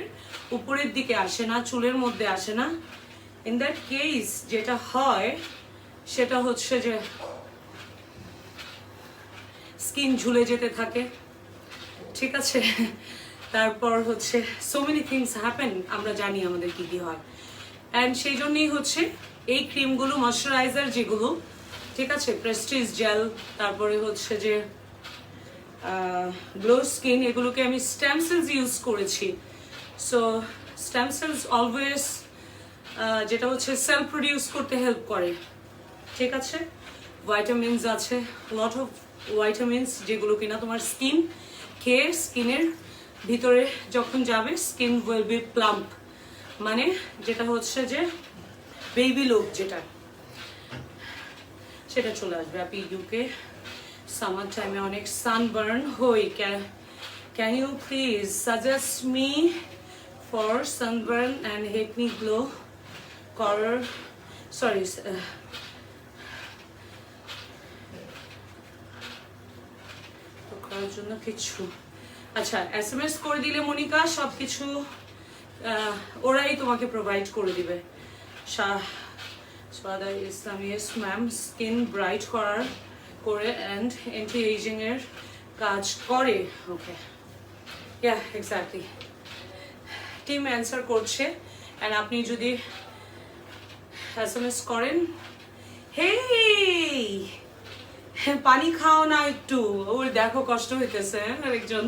উপরের দিকে আসে না, চুলের মধ্যে আসে না। ইন দ্যাট কেস যেটা হয় সেটা হচ্ছে যে স্কিন ঝুলে যেতে থাকে, ঠিক আছে। তারপর হচ্ছে সো মেনি থিংস হ্যাপেন, আমরা জানি আমাদের কি কি হয়। অ্যান্ড সেই জন্যই হচ্ছে এই ক্রিমগুলো, ময়শ্চারাইজার যেগুলো, ঠিক আছে, প্রেস্টিজ জেল, তারপরে হচ্ছে যে গ্লো স্কিন, এগুলোকে আমি স্টেম সেলস ইউজ করেছি। সো স্টেম সেলস অলওয়েজ যেটা হচ্ছে সেল প্রডিউস করতে হেল্প করে, ঠিক আছে। ভাইটামিনস আছে, লট অফ ভাইটামিনস, যেগুলো কিনা তোমার স্কিন খেয়ে স্কিনের ভিতরে যখন যাবে স্কিন উইল বি প্লাম্প, মানে যেটা হচ্ছে যে বেবি লুক যেটা, সেটা চলে আসবে। আপনি ইউকে সামার টাইমে অনেক সানবার্ন হই, can you please suggest me for sunburn and help me glow করার, সরি করার জন্য কিছু, আচ্ছা SMS করে দিলে মনিকা সব কিছু ওরাই তোমাকে প্রোভাইড করে দিবে। সাদা ইসলাম, ইয়েস ম্যাম, স্কিন ব্রাইট করার করে অ্যান্ড অ্যান্টি এজিং এর কাজ করে। ওকে, ইয়া এক্স্যাক্টলি, টিম অ্যান্সার করছে। অ্যান্ড আপনি যদি SMS করেন, হেই পানি খাও না একটু, ওর দেখো কষ্ট হইতেছে আরেকজন,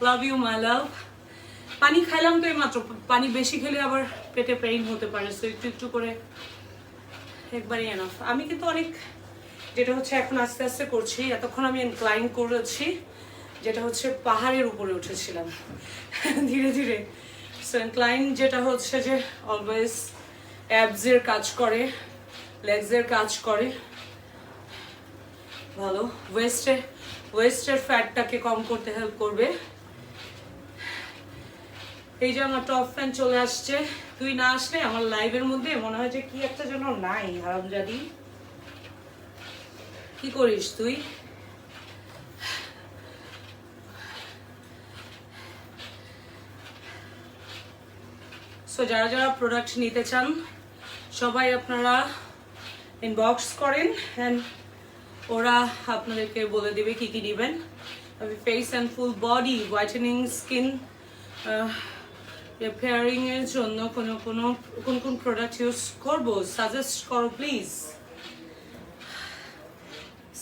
লাভ ইউ মাই লাভ। পানি খাইলাম তো এইমাত্র, পানি বেশি খেলে আবার পেটে পেইন হতে পারে, সো একটু একটু করে একবারই এনাফ। আমি কিন্তু অনেক, যেটা হচ্ছে এখন আস্তে আস্তে করছি, এতক্ষণ আমি ইনক্লাইন করেছি, যেটা হচ্ছে পাহাড়ের উপরে উঠেছিলাম ধীরে ধীরে। সো ইনক্লাইন যেটা হচ্ছে যে অলওয়েজ অ্যাবসের কাজ করে, লেগসের কাজ করে ভালো, ওয়েস্টের ফ্যাটটাকে কম করতে হেল্প করবে। এই যে আমার টপ ফ্যান চলে আসছে, তুই না আসলে আমার লাইভের মধ্যে মনে হয় যে কি একটা যেন নাই, হারামজাদি। কি করিস তুই? সো যারা যারা প্রোডাক্ট নিতে চান সবাই আপনারা ইনবক্স করেন, অ্যান্ড ওরা আপনাদেরকে বলে দিবে কি কি নেবেন। আমি face and full body whitening, skin repairing এর জন্য কোন কোন প্রোডাক্ট ইউজ করবো, সাজেস্ট করো প্লিজ,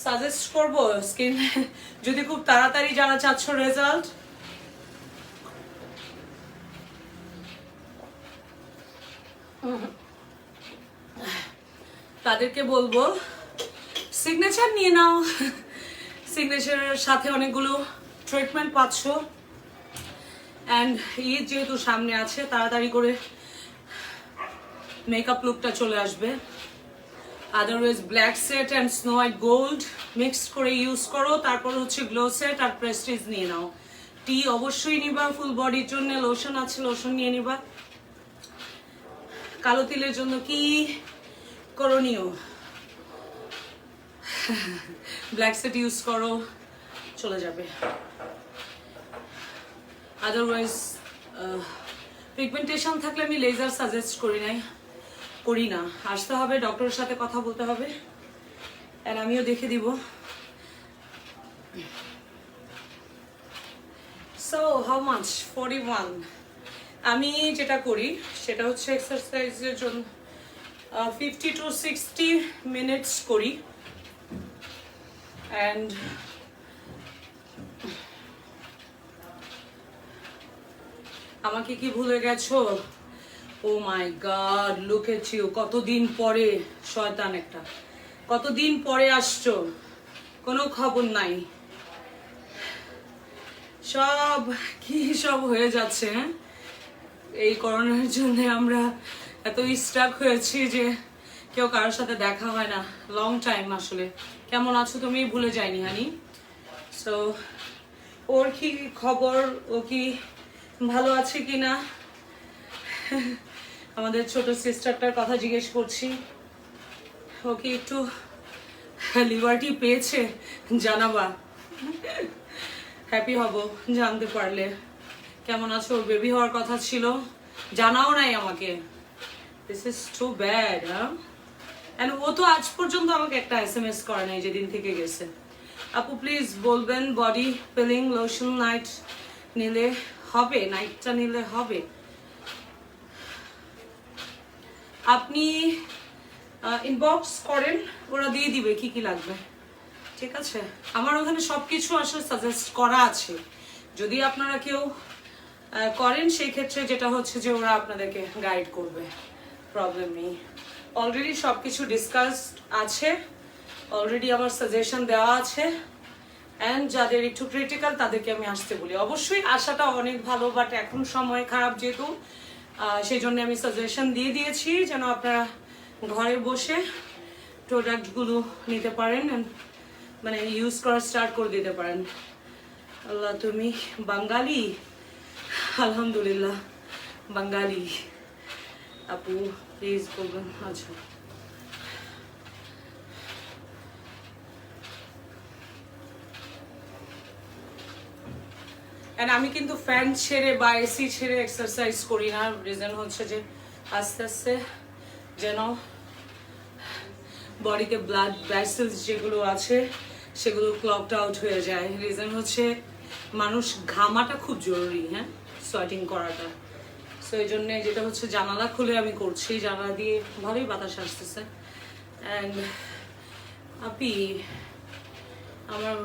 সাজেস্ট করবো। স্কিন যদি খুব তাড়াতাড়ি যারা চাচ্ছ রেজাল্ট, তাদেরকে বলবো সিগনেচার নিয়ে নাও। সিগনেচারের সাথে অনেকগুলো ট্রিটমেন্ট পাচ্ছ, অ্যান্ড ঈদ যেহেতু সামনে আছে, তাড়াতাড়ি করে মেকআপ লুকটা চলে আসবে। Otherwise black set and snow white gold mixed করে ইউজ করো, তারপর হচ্ছে গ্লো সেট আর প্রেস্টিজ নিয়ে নাও। টি অবশ্যই নিবা, ফুল বডির জন্য লোশন আছে, লোশন নিয়ে নিবা। কালো তিলের জন্য কি করণীয়, ব্ল্যাক সেট ইউজ করো, চলে যাবে। আদারওয়াইজ পিগমেন্টেশন থাকলে আমি লেজার সাজেস্ট করি না, আসতে হবে, ডক্টরের সাথে কথা বলতে হবে, অ্যান্ড আমিও দেখে দিব। So how much? 41। আমি যেটা করি সেটা হচ্ছে এক্সারসাইজের জন্য 50 to 60 মিনিটস করি, অ্যান্ড আমাকে কি ভুলে গেছো? ও my god, look at U, কতদিন পরে, শয়তান একটা, কতদিন পরে আসছো, কোনো খবর নাই, সব কি সব হয়ে যাচ্ছে। এই করোনার জন্য আমরা এত স্টাক হয়েছি যে কেউ কারোর সাথে দেখা হয় না, লং টাইম আসলে। কেমন আছো তুমি? ভুলে যাইনি হানি। সো ওর কি খবর, ও কি ভালো আছে কি না, আমাদের ছোট সিস্টারটার কথা জিজ্ঞেস করছি। ও কি একটু লিবার্টি পেয়েছে জানাবা, হ্যাপি হব জানতে পারলে। কেমন আছো? ওর বেবি হওয়ার কথা ছিল, জানাও নাই আমাকে। This is too bad. And ও তো আজ পর্যন্ত আমাকে একটা SMS করে নাই যেদিন থেকে গেছে। আপু প্লিজ বলবেন বডি পিলিং লোশন নাইট নিলে হবে, নাইটটা নিলে হবে? আপনি ইনবক্স করেন, ওরা দিয়ে দিবে কি কি লাগবে, ঠিক আছে? আমার ওখানে সবকিছু আসলে সাজেস্ট করা আছে, যদি আপনারা কেউ করেন সেই ক্ষেত্রে যেটা হচ্ছে যে ওরা আপনাদেরকে গাইড করবে, প্রবলেম নেই। অলরেডি সবকিছু ডিসকাসড আছে, অলরেডি আমার সাজেশন দেওয়া আছে। অ্যান্ড যাদের একটু ক্রিটিক্যাল তাদেরকে আমি আসতে বলি। অবশ্যই আসাটা অনেক ভালো, বাট এখন সময় খারাপ যেহেতু, সেই জন্য আমি সাজেশন দিয়ে দিয়েছি যেন আপনারা ঘরে বসে প্রোডাক্টগুলো নিতে পারেন, মানে ইউজ করা স্টার্ট করে দিতে পারেন। আল্লাহ তুমি বাঙালি? আলহামদুলিল্লাহ বাঙালি। আপু প্লিজ বলবেন। আচ্ছা আমি কিন্তু ফ্যান ছেড়ে বা এসি ছেড়ে এক্সারসাইজ করি না। রিজন হচ্ছে যে আস্তে আস্তে যেন বডিতে ব্লাড ভেসেলস যেগুলো আছে সেগুলো ক্লকড আউট হয়ে যায়। রিজন হচ্ছে মানুষ ঘামাটা খুব জরুরি, হ্যাঁ, সোয়েটিং করাটা। সো এই জন্যে যেটা হচ্ছে জানালা খুলে আমি করছি, জানালা দিয়ে ভালোই বাতাস আসতেছে। অ্যান্ড আপি আমার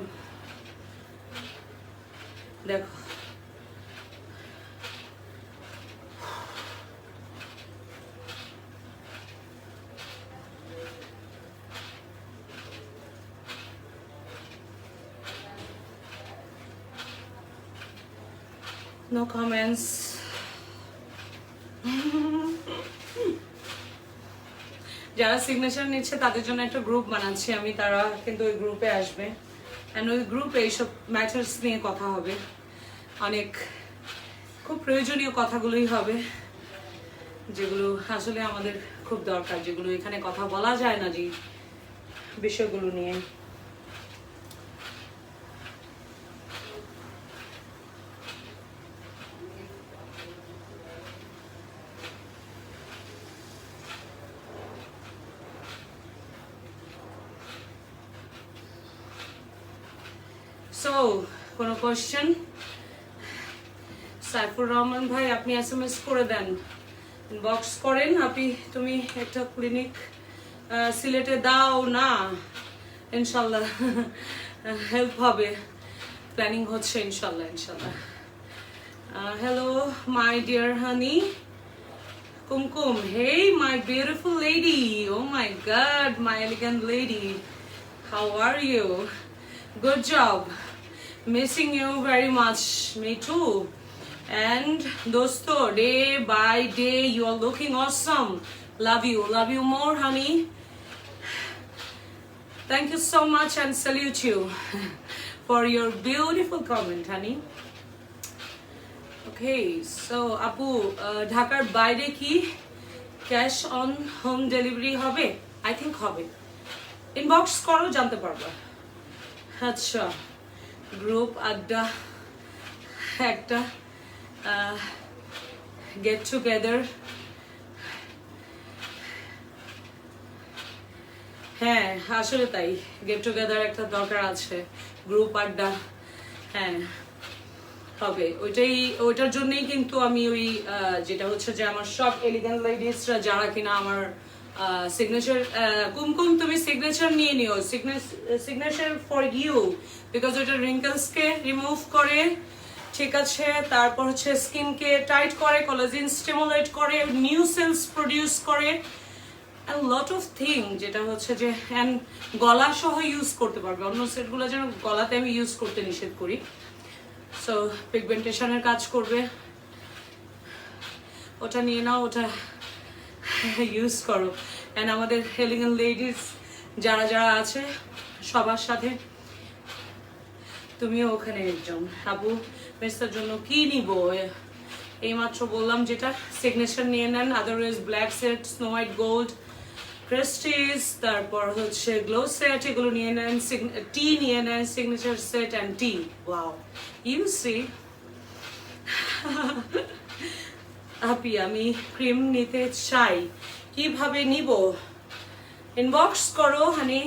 দেখো নো কমেন্টস। যারা সিগনেচার নিচ্ছে তাদের জন্য একটা গ্রুপ বানাচ্ছি আমি, তারা কিন্তু ওই গ্রুপে আসবে। অ্যান্ড ওই গ্রুপে এইসব ম্যাটার্স নিয়ে কথা হবে, অনেক খুব প্রয়োজনীয় কথাগুলোই হবে, যেগুলো আসলে আমাদের খুব দরকার, যেগুলো এখানে কথা বলা যায় না যে বিষয়গুলো নিয়ে। সো কোনো কোয়েশ্চেন? সাইফুর রহমান ভাই আপনি SMS করে দেন, বক্স করেন। আপনি তুমি একটা ক্লিনিক সিলেটে দাও না, ইনশাল্লাহ হেল্প হবে, প্ল্যানিং হচ্ছে ইনশাল্লাহ ইনশাল্লাহ। Hello my dear honey Kumkum, hey my beautiful lady, oh my god, my elegant lady, how are you? Good job, missing you very much, me too. And dosto, day by day you are looking awesome. Love you more honey. Thank you so much and salute you for your beautiful comment honey. Okay, so আপু ঢাকার বাইরে কি cash on home delivery হবে? I think হবে, inbox করো জানতে পারবা। আচ্ছা গ্রুপ আড্ডা একটা গেট টুগেদার, হ্যাঁ আসলে তাই, গেট টুগেদার একটা দরকার আছে, গ্রুপ আড্ডা, হ্যাঁ হবে। ওইটার জন্যই কিন্তু আমি ওই যেটা হচ্ছে যে আমার সব এলিগেন্ট লেডিসরা যারা কিনা আমার সিগনেচার, কুমকুম তুমি সিগনেচার নিয়ে নিও, সিগনেচার ফর ইউ, বিকজ ওইটা রিঙ্কেলসকে রিমুভ করে, ঠিক আছে, তারপর হচ্ছে স্কিনকে টাইট করে, কোলাজেন স্টিমুলেট করে, নিউ সেলস প্রডিউস করে, and lot of thing, যেটা হচ্ছে যে and গলা সহ ইউজ করতে পারবে। অন্য সেটগুলো যেন গলাতে আমি ইউজ করতে নিষেধ করি। সো পিগমেন্টেশনের কাজ করবে, ওটা নিয়ে নাও, ওটা ইউজ করো। অ্যান্ড আমাদের এলিগেন্ট লেডিস যারা যারা আছে সবার সাথে তুমিও ওখানে একজন। আপু মেসের জন্য কি নিব এইমাত্র বললাম যেটা সিগনেচার নিয়ে নেন, otherwise black set, snow white gold, Prestige, তারপর হচ্ছে গ্লো সেট, এগুলো নিয়ে নেন, টি নিয়ে নেন, signature set and tea. Wow you see আপি আমি ক্রিম নিতে চাই, কিভাবে নিব ইনবক্স করো হানি।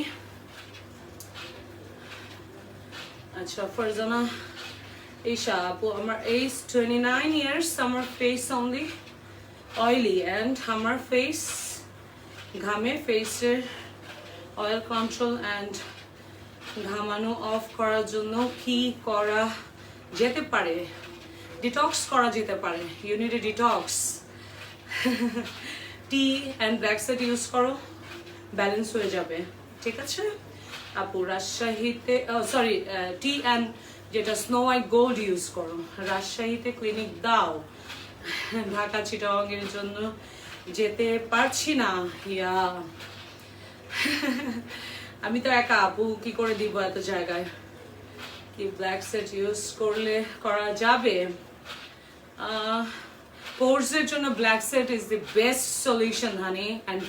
আচ্ছা ফারজানা ঈশা আপু আমার এজ 29 years, আমার ফেস অনলি অয়েলি অ্যান্ড আমার ফেস ঘামে, ফেসের অয়েল কন্ট্রোল অ্যান্ড ঘামানো অফ করার জন্য কি করা যেতে পারে? ডিটক্স করা যেতে পারে, you need a detox. Tea and black set use করো, ব্যালেন্স হয়ে যাবে, ঠিক আছে আপু। রাজশাহীতে সরি টি অ্যান্ড যেটা স্নো হোয়াইট গোল্ড ইউজ করো। রাজশাহীতে ক্লিনিক দাও, ঢাকা চিটাগাংয়ের জন্য যেতে পারছি না। ইয়া আমি তো একা আপু, কি করে দিব এত জায়গায়। কি ব্ল্যাক সেট ইউজ করলে করা যাবে? পোরসের জন্য black set is the best solution honey. And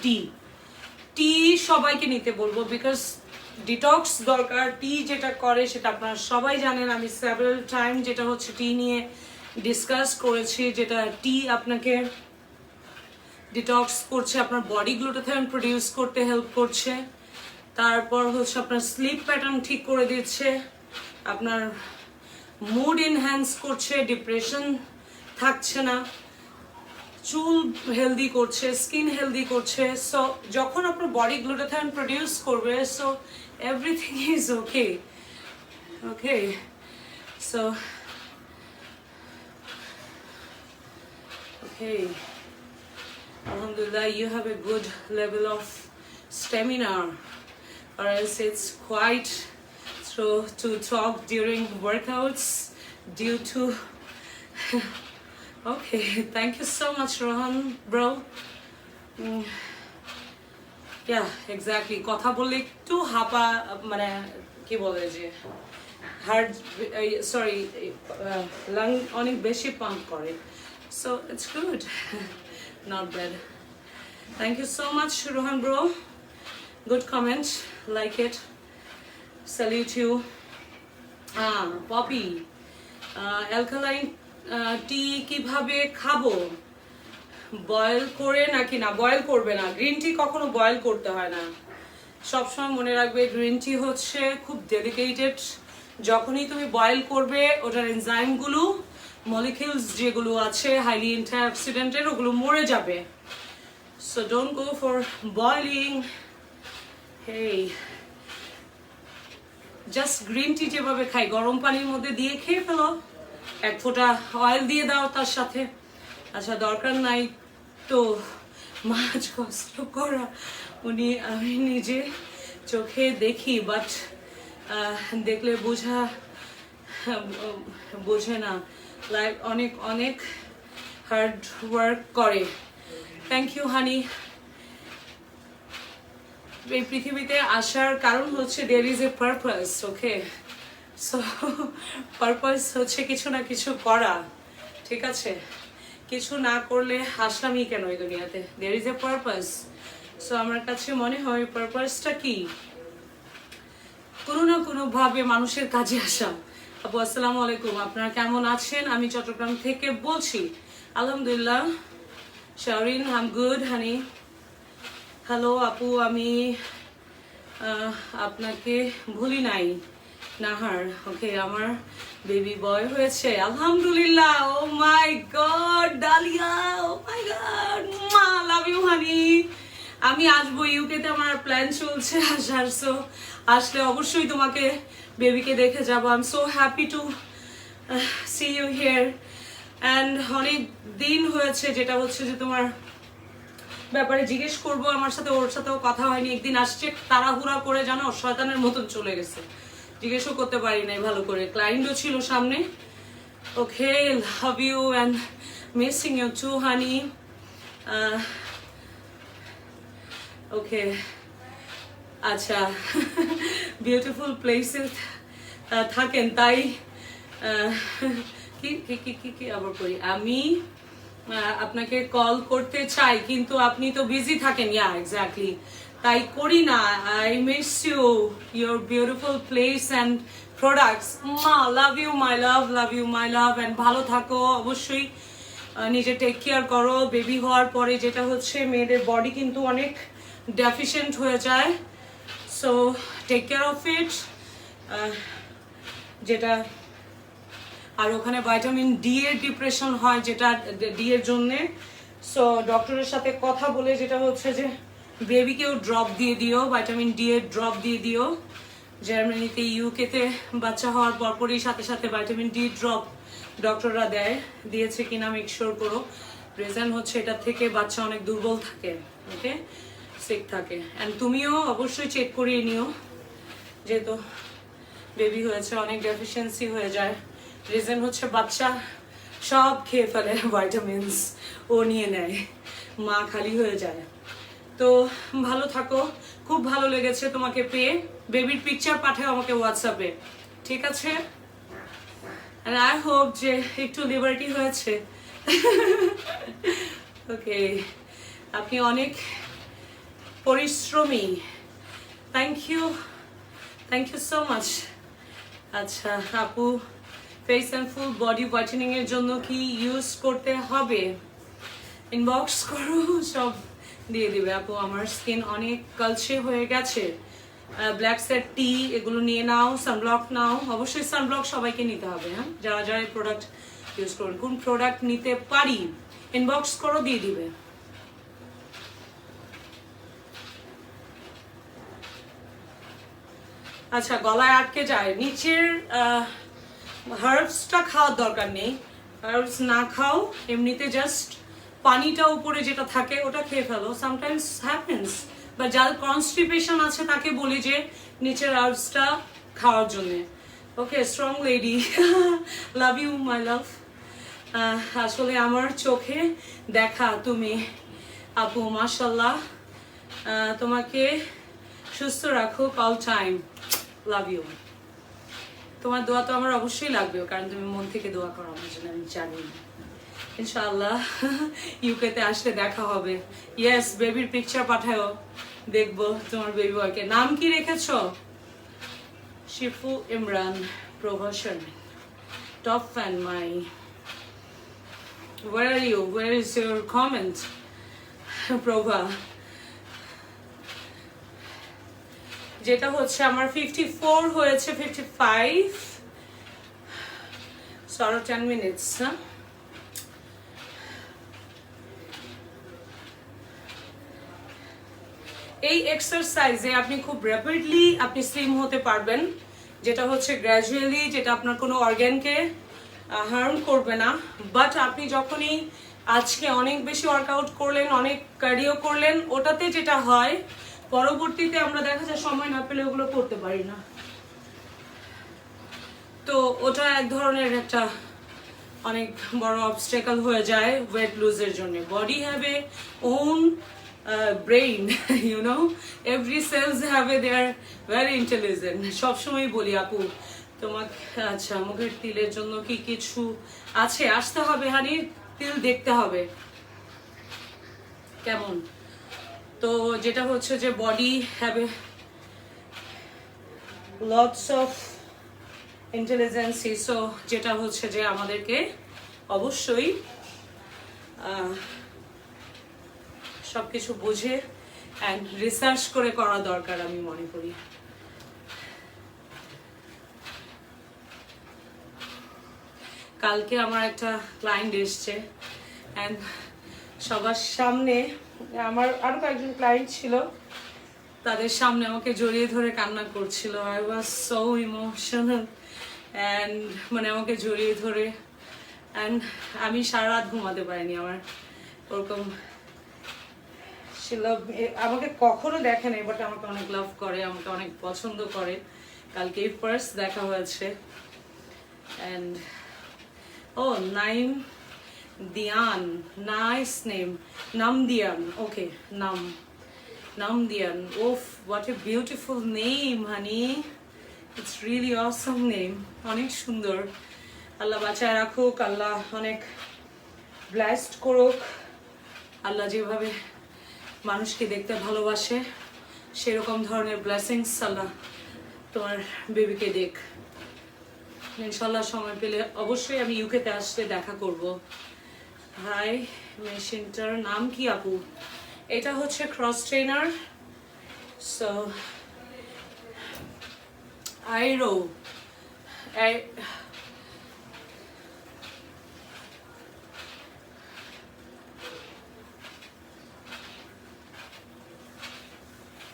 টি সবাইকে নিতে বলবো বিকজ ডিটক্স দরকার। টি যেটা করে সেটা আপনারা সবাই জানেন, আমি সেভারাল টাইম যেটা হচ্ছে টি নিয়ে ডিসকাস করেছি, যেটা টি আপনাকে ডিটক্স করছে, আপনার বডি গ্লুটাথায়ন প্রডিউস করতে হেল্প করছে, তারপর হচ্ছে আপনার স্লিপ প্যাটার্ন ঠিক করে দিচ্ছে, আপনার মুড এনহ্যান্স করছে, ডিপ্রেশন থাকছে না, চুল হেলদি করছে, স্কিন হেলদি করছে। সো যখন আপনার বডি গ্লুটাথায়ন প্রডিউস করবে, so everything is okay. Okay so okay, alhamdulillah you have a good level of stamina, or else it's quite through to talk during workouts due to okay, thank you so much Rohan bro. Yeah exactly, কথা বললে একটু হাঁপা, মানে কি বলে যে heart sorry lung অনেক বেশি pump করে। So it's good, not bad. Thank you so much Rohan bro, good comment, like it, salute you. Poppy alkaline tea কিভাবে খাবো? বয়েল করে নাকি না? বয়েল করবে না, গ্রিন টি কখনো বয়েল করতে হয় না। সবসময় মনে রাখবে গ্রিন টি হচ্ছে খুব ডেলিকেটেড, যখনই তুমি বয়েল করবে ওটার এনজাইমগুলো মলিকিউলস যেগুলো আছে হাইলি অ্যান্টিঅক্সিডেন্টের, ওগুলো মরে যাবে। So don't go for boiling. Hey just green tea যেভাবে খাই, গরম পানির মধ্যে দিয়ে খেয়ে ফেলো, এক ফোঁটা অয়েল দিয়ে দাও তার সাথে। আচ্ছা দরকার নাই তো মাছ কষ্ট করা, উনি আমি নিজে চোখে দেখি, বাট দেখলে বোঝে না, লাইফ অনেক অনেক হার্ড ওয়ার্ক করে। Thank you honey. এই পৃথিবীতে আসার কারণ হচ্ছে there is a purpose, okay? So purpose হচ্ছে কিছু না কিছু করা, ঠিক আছে? কিছু না করলে আসলামই কেন এই দুনিয়াতে? There is a purpose. So আমার কাছে মনে হয় পারপাসটা কি, কোনো না কোনোভাবে মানুষের কাজে আসা। আপু আসসালামু আলাইকুম, আপনারা কেমন আছেন? আমি চট্টগ্রাম থেকে বলছি। আলহামদুলিল্লাহ। Shaorin I am good honey. Hello আপু, আমি আপনাকে ভুলি নাই নাহার। ওকে, আমার বেবি বয় হয়েছে আলহামদুলিল্লাহ। Oh my god Dalia, oh my god, love you honey. আমি আসবো ইউকেতে, আমার প্ল্যান চলছে আসার। সো আসলে অবশ্যই তোমাকে বেবিকে দেখে যাবো। I am so happy to see you here. And অনেক দিন হয়েছে, যেটা হচ্ছে যে তোমার ব্যাপারে জিজ্ঞেস করবো, আমার সাথে ওর সাথেও কথা হয়নি। একদিন আসছে তাড়াহুড়া করে, জানো শয়তানের মতন চলে গেছে, জিজ্ঞেসও করতে পারি নাই ভালো করে, ক্লায়েন্টও ছিল সামনে। Okay, love you and missing you too honey. Okay আচ্ছা বিউটিফুল প্লেসে থাকেন তাই কি কি কি কি কি আবার করি আমি আপনাকে কল করতে চাই কিন্তু আপনি তো বিজি থাকেন ইয়া এক্স্যাক্টলি তাই করি না I miss you your beautiful place and products love you my love and ভালো থাকো অবশ্যই নিজে টেক কেয়ার করো বেবি হওয়ার পরে যেটা হচ্ছে মেয়েদের বডি কিন্তু অনেক ডেফিশিয়েন্ট হয়ে যায় so take care of it যেটা আর ওখানে ভাইটামিন ডি এর ডিপ্রেশন হয় যেটা ডি এর জন্যে সো ডক্টরের সাথে কথা বলে যেটা হচ্ছে যে বেবিকেও ড্রপ দিয়ে দিও ভাইটামিন ডি এর ড্রপ দিয়ে দিও জার্মানিতে ইউকেতে বাচ্চা হওয়ার পরপরই সাথে সাথে ভাইটামিন ডি ড্রপ ডক্টররা দিয়েছে কিনা মেক শিওর করো রিজন হচ্ছে এটা থেকে বাচ্চা অনেক দুর্বল থাকে ওকে সিক থাকে অ্যান্ড তুমিও অবশ্যই চেক করিয়ে নিও যেহেতু বেবি হয়েছে অনেক ডেফিসিয়েন্সি হয়ে যায় রিজন হচ্ছে বাচ্চা সব খেয়ে ফেলে ভাইটামিনস ও নিয়ে নেয় মা খালি হয়ে যায় তো ভালো থাকো খুব ভালো লেগেছে তোমাকে পেয়ে বেবির পিকচার পাঠাও আমাকে হোয়াটসঅ্যাপে ঠিক আছে and I hope যে একটু লিবার্টি হয়েছে ওকে আপনি অনেক পরিশ্রমী থ্যাংক ইউ সো মাচ আচ্ছা আপু face and full body whitening এর জন্য কি ইউজ করতে হবে ইনবক্স করো সব দিয়ে দিবে আপু আমার স্কিন অনেক কালচে হয়ে গেছে ব্ল্যাক সেট টি এগুলো নিয়ে নাও সানব্লক নাও অবশ্যই সানব্লক সবাইকে নিতে হবে হ্যাঁ যারা যারা এই প্রোডাক্ট ইউজ করবেন কোন প্রোডাক্ট নিতে পারি ইনবক্স করো দিয়ে দিবে আচ্ছা গলায় আটকে যায় নিচের হার্বসটা খাওয়ার দরকার নেই হার্বস না খাও এমনিতে জাস্ট পানিটা উপরে যেটা থাকে ওটা খেয়ে ফেলো সামটাইমস হ্যাপেন্স বা যার কনস্টিপেশন আছে তাকে বলি যে নিচের হার্বসটা খাওয়ার জন্য okay strong lady love you my love আসলে আমার চোখে দেখা তুমি আপু মাশাল্লাহ তোমাকে সুস্থ রাখুক অল টাইম লাভ ইউ তোমার দোয়া তো আমার অবশ্যই লাগবে কারণ তুমি মন থেকে দোয়া করো আমার জন্য আমি জানি ইনশাআল্লাহ ইউকেতে আসলে দেখা হবে ইয়েস বেবির পিকচার পাঠাও দেখবো তোমার বেবি বয়কে নাম কি রেখেছো শিফু ইমরান প্রভাষণ top fan my where are you where is your comment প্রভা যেটা হচ্ছে আমার 54 হয়েছে 55 সরো 10 minutes হ্যাঁ এই এক্সারসাইজে আপনি খুব র্যাপিডলি আপনি স্লিম হতে পারবেন যেটা হচ্ছে গ্র্যাজুয়ালি যেটা আপনার কোনো অর্গানকে হার্ম করবে না বাট আপনি যখনই আজকে অনেক বেশি ওয়ার্কআউট করলেন অনেক কার্ডিও করলেন ওটাতে যেটা হয় পরবর্তীতে আমরা দেখা যায় সময় না পেলে ওগুলো করতে পারি না তো ওটা এক ধরনের একটা অনেক বড় অবস্টেকল হয়ে যায় ওয়েট লুজের জন্য body have a own brain you know every cells have a they are very intelligent সব সময় বলি আপু তোমাকে আচ্ছা মুখের তিলের জন্য কি কিছু আছে আসতে হবে হানি তিল দেখতে হবে কেমন তো যেটা হচ্ছে যে body have A lots of ইন্টেলিজেন্সি so যেটা হচ্ছে যে আমাদেরকে অবশ্যই সবকিছু বুঝে অ্যান্ড রিসার্চ করে করা দরকার আমি মনে করি কালকে আমার একটা ক্লায়েন্ট এসছে অ্যান্ড সবার সামনে আমার আরো কয়েকজন ক্লায়েন্ট ছিল তাদের সামনে আমাকে জড়িয়ে ধরে কান্না করছিল I was so emotional and মানে আমাকে জড়িয়ে ধরে অ্যান্ড আমি সারা রাত ঘুমাতে পারিনি আমার ওরকম আমাকে কখনো দেখে নাই বাট আমাকে অনেক লাভ করে আমাকে অনেক পছন্দ করে কালকে ফার্স্ট দেখা হয়েছে অ্যান্ড ও নাইম দিয়ান নাইস নেম নাম দিয়ান ওকে নাম Namdian. Oof, what a beautiful name, honey. It's really awesome name. অনেক সুন্দর। আল্লাহ বাঁচায় রাখুক, আল্লাহ অনেক ব্লেসড করুক। আল্লাহ যেভাবে মানুষকে দেখতে ভালোবাসে সেরকম ধরনের ব্লেসিংস আল্লাহ তোমার বেবিকে দেখ। ইনশাল্লাহ সময় পেলে অবশ্যই আমি ইউকেতে আসলে দেখা করব। হাই, মেশিনটার নাম কি আপু? এটা হচ্ছে ক্রস ট্রেনার। সো আইরো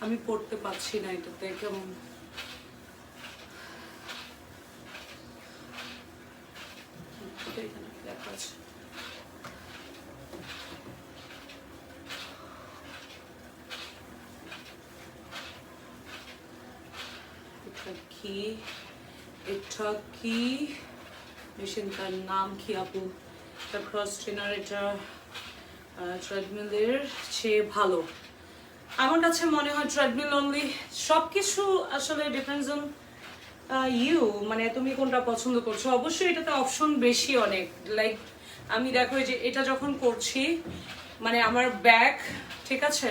আমি পড়তে পারছি না, এটাতে কেমন লেখা আছে। এটা কি মেশিনটার নাম কি আপু? এটা ক্রস ট্রেনার, এটা ট্রেডমিলের চেয়ে ভালো আমার কাছে মনে হয়। ট্রেডমিল অনলি, সব কিছু আসলে ডিপেন্ডস অন ইউ, মানে তুমি কোনটা পছন্দ করছো। অবশ্যই এটাতে অপশন বেশি অনেক। লাইক আমি দেখো যে এটা যখন করছি, মানে আমার ব্যাক, ঠিক আছে,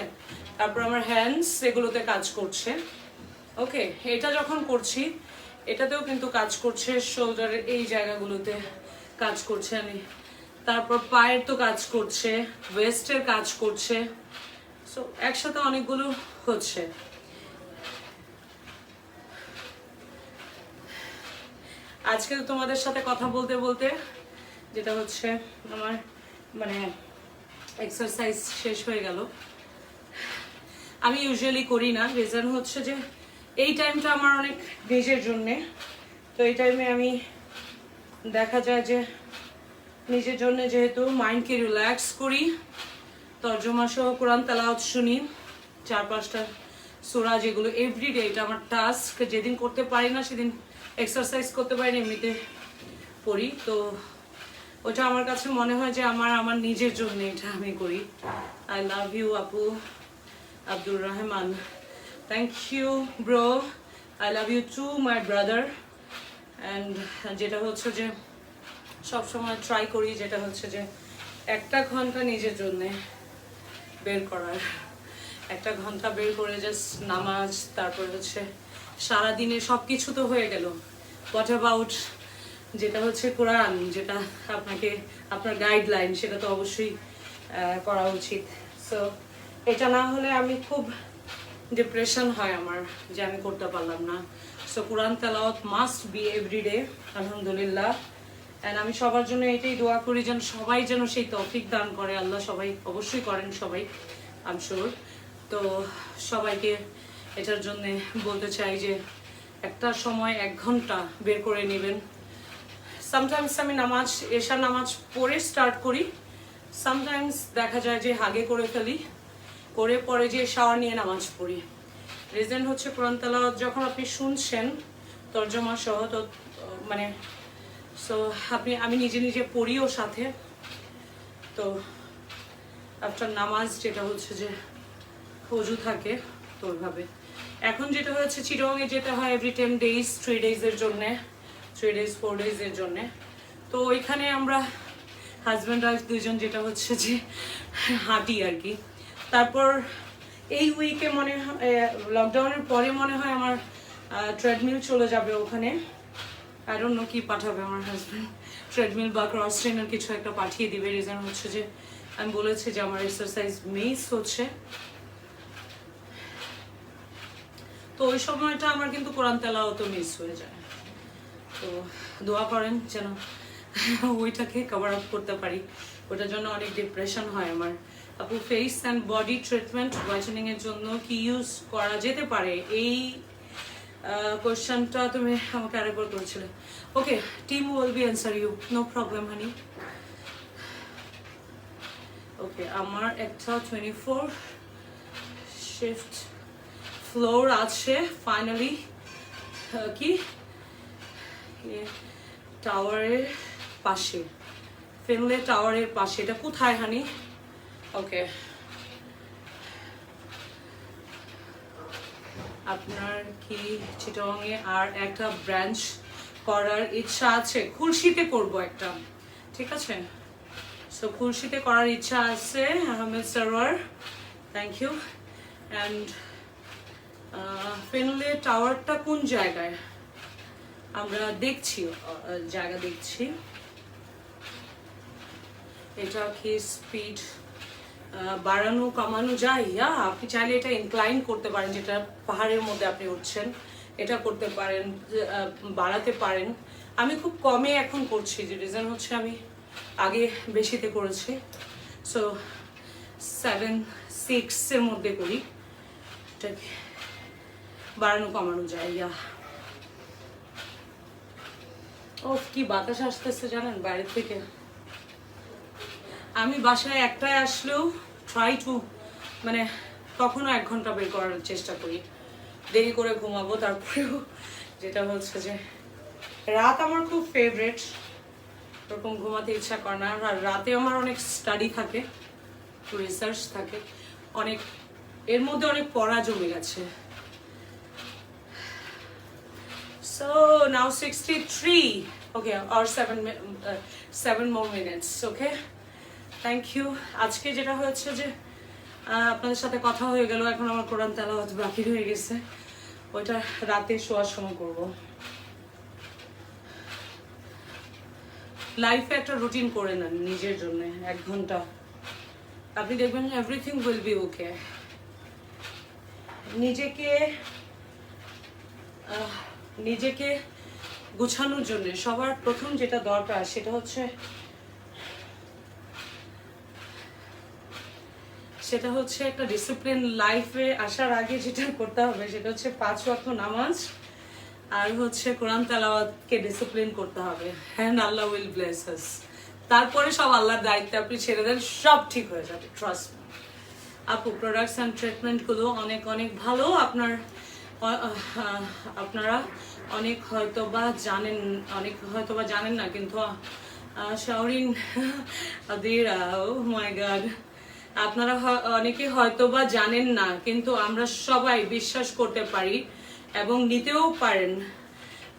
তারপর আমার হ্যান্ডস, এগুলোতে কাজ করছে। ওকে, এটা যখন করছি এটাতেও কিন্তু কাজ করছে, শোল্ডারের এই জায়গাগুলোতে কাজ করছে আমি, তারপর পায়ের তো কাজ করছে, ওয়েস্টের কাজ করছে। সো একসাথে অনেকগুলো হচ্ছে। আজকে তোমাদের সাথে কথা বলতে বলতে যেটা হচ্ছে আমার মানে এক্সারসাইজ শেষ হয়ে গেল। আমি ইউজুয়ালি করি না, রিজন হচ্ছে যে এই টাইমটা আমার অনেক নিজের জন্যে। তো এই টাইমে আমি দেখা যায় যে নিজের জন্য যেহেতু মাইন্ডকে রিল্যাক্স করি, তর্জমা সহ কোরআন তেলাওয়াত শুনি, 4-5টা সূরা, যেগুলো এভরিডে, এটা আমার টাস্ক। যেদিন করতে পারি না সেদিন এক্সারসাইজ করতে পারি না, এমনিতে পড়ি। তো ওটা আমার কাছে মনে হয় যে আমার নিজের জন্য এটা আমি করি। আই লাভ ইউ আপু Abdur Rahman. Thank you bro, I love you too my brother. And যেটা হচ্ছে যে সবসময় ট্রাই করি, যেটা হচ্ছে যে 1 ঘন্টা নিজের জন্যে বের করার। 1 ঘন্টা বের করে জাস্ট নামাজ, তারপরে হচ্ছে সারাদিনে সব কিছু তো হয়ে গেল, হোয়াট অ্যাবাউট যেটা হচ্ছে কোরআন, যেটা আপনাকে আপনার গাইডলাইন, সেটা তো অবশ্যই করা উচিত। সো এটা না হলে আমি খুব ডিপ্রেশন হয় আমার, যে আমি করতে পারলাম না। সো কোরআন তেলাওয়াত মাস্ট বি এভরিডে, আলহামদুলিল্লাহ। অ্যান্ড আমি সবার জন্য এটাই দোয়া করি যেন সবাই যেন সেই তৌফিক দান করে আল্লাহ। সবাই অবশ্যই করেন, সবাই আই এম শিওর। তো সবাইকে এটার জন্য বলতে চাই যে একটা সময় 1 ঘন্টা বের করে নেবেন। সামটাইমস আমি নামাজ, এশার নামাজ পড়ে স্টার্ট করি, সামটাইমস দেখা যায় যে আগে করে ফেলি, করে পরে যে শাওয়ার নিয়ে নামাজ পড়ি। রিজন হচ্ছে কোরআন তেলাওয়াত যখন আপনি শুনছেন তর্জমা সহ, তো মানে সো আমি নিজে নিজে পড়িও সাথে। তো আফটার নামাজ যেটা হচ্ছে যে অজু থাকে, তো ওইভাবে। এখন যেটা হচ্ছে চিটগংয়ে যেতে হয় এভরি 10 days 3 days-এর জন্যে, 3 days 4 days-এর জন্যে। তো ওইখানে আমরা হাজব্যান্ড ওয়াইফ দুইজন যেটা হচ্ছে যে হাঁটি আর কি। তারপর এই উইকে মনে হয়, লকডাউনের পরে মনে হয় আমার ট্রেডমিল চলে যাবে ওখানে। আই ডোন্ট নো কি পাঠাবে আমার হাজব্যান্ড, ট্রেডমিল বা ক্রস ট্রেনার কিছু একটা পাঠিয়ে দিবে। রিজন হচ্ছে যে আমি বলেছি যে আমার এক্সারসাইজ মিস হচ্ছে। তো ওই সময়টা আমার কিন্তু কোরআন তেলাওয়াতও মিস হয়ে যায়। তো দোয়া করেন যেন ওইটাকে কভার আপ করতে পারি, ওটার জন্য অনেক ডিপ্রেশন হয় আমার। আপু face and body treatment whitening এর জন্য কি ইউজ করা যেতে পারে? এই কোশ্চেনটা তুমি আমাকে আরেকবার করেছিলে। Okay, team will be answer you, no problem honey. Okay, আমার একটা 24 শিফট ফ্লোর আছে ফাইনালি, কি টাওয়ারের পাশে, ফিনলে টাওয়ারের পাশে। এটা কোথায় হানি? ওকে, আপনার কি চিটাগংয়ে আর একটা ব্রাঞ্চ করার ইচ্ছা আছে? খুলশিতে করব একটা, ঠিক আছে? সো খুলশিতে করার ইচ্ছা আছে। Ahmed Sarwar, thank you. And Finlay টাওয়ারটা কোন জায়গায়? আমরা দেখছি, জায়গা দেখছি। এটা কি স্পিড বাড়ানো কমানো যায়? আপনি চাইলে এটা ইনক্লাইন করতে পারেন, যেটা পাহাড়ের মধ্যে আপনি উঠছেন, এটা করতে পারেন, বাড়াতে পারেন। আমি খুব কমে এখন করছি, যে রিজন হচ্ছে আমি আগে বেশিতে করেছি। সো 7-6-এর মধ্যে করি, এটাকে বাড়ানো কমানো যায়। ও কি বাতাস আসতেছে জানেন বাইরে থেকে। আমি বাসায় একটায় আসলেও ট্রাই টু মানে কখনো 1 ঘন্টা বের করার চেষ্টা করি, দেরি করে ঘুমাবো। তারপরেও যেটা হচ্ছে যে রাত আমার খুব ফেভারিট, ওরকম ঘুমাতে ইচ্ছা করে না। আর রাতে আমার অনেক স্টাডি থাকে, রিসার্চ থাকে, অনেক এর মধ্যে অনেক পড়া জমে গেছে। So now 63, okay, or 7 more minutes, okay, thank you. আজকে যেটা হয়েছে যে আপনাদের সাথে কথা হয়ে গেল, এখন আমার কোরআন তেলাওয়াত বাকি হয়ে গেছে, ওইটা রাতে শোয়ার সময় করব। লাইফে একটা রুটিন করে নেন নিজের জন্য 1 ঘন্টা, আপনি দেখবেন এভরিথিং উইল বি ওকে। নিজেকে গুছানোর জন্য সবার প্রথম যেটা দরকার সেটা হচ্ছে একটা ডিসিপ্লিন। লাইফে আসার আগে যেটা করতে হবে সেটা হচ্ছে 5 ওয়াক্ত নামাজ, আর হচ্ছে কোরআন তেলাওয়াতকে ডিসিপ্লিন করতে হবে। হ্যান্ড আল্লাহ উইল ব্লেস আস। তারপরে সব আল্লাহর দায়িত্বে আপনি ছেড়ে দেন, সব ঠিক হয়ে যাবে, ট্রাস্ট মি। আপু প্রোডাক্টস অ্যান্ড ট্রিটমেন্টগুলো অনেক অনেক ভালো। আপনারা অনেক হয়তোবা জানেন না, কিন্তু শাওরিন আদিরা, ও মাই গড, আপনারা অনেকে হয়তোবা জানেন না, কিন্তু আমরা সবাই বিশ্বাস করতে পারি এবং নিতেও পারেন।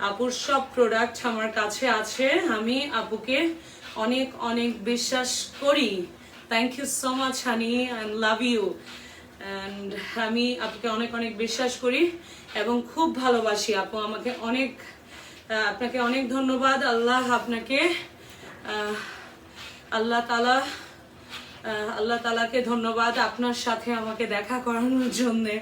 আপুর সব প্রোডাক্ট আমার কাছে আছে, আমি আপুকে অনেক অনেক বিশ্বাস করি। Thank you so much honey, and love you. And আমি আপুকে অনেক অনেক বিশ্বাস করি এবং খুব ভালোবাসি। আপু আপনাকে অনেক ধন্যবাদ। আল্লাহ তাআলাকে ধন্যবাদ আপনার সাথে আমাকে দেখা করানোর জন্যে।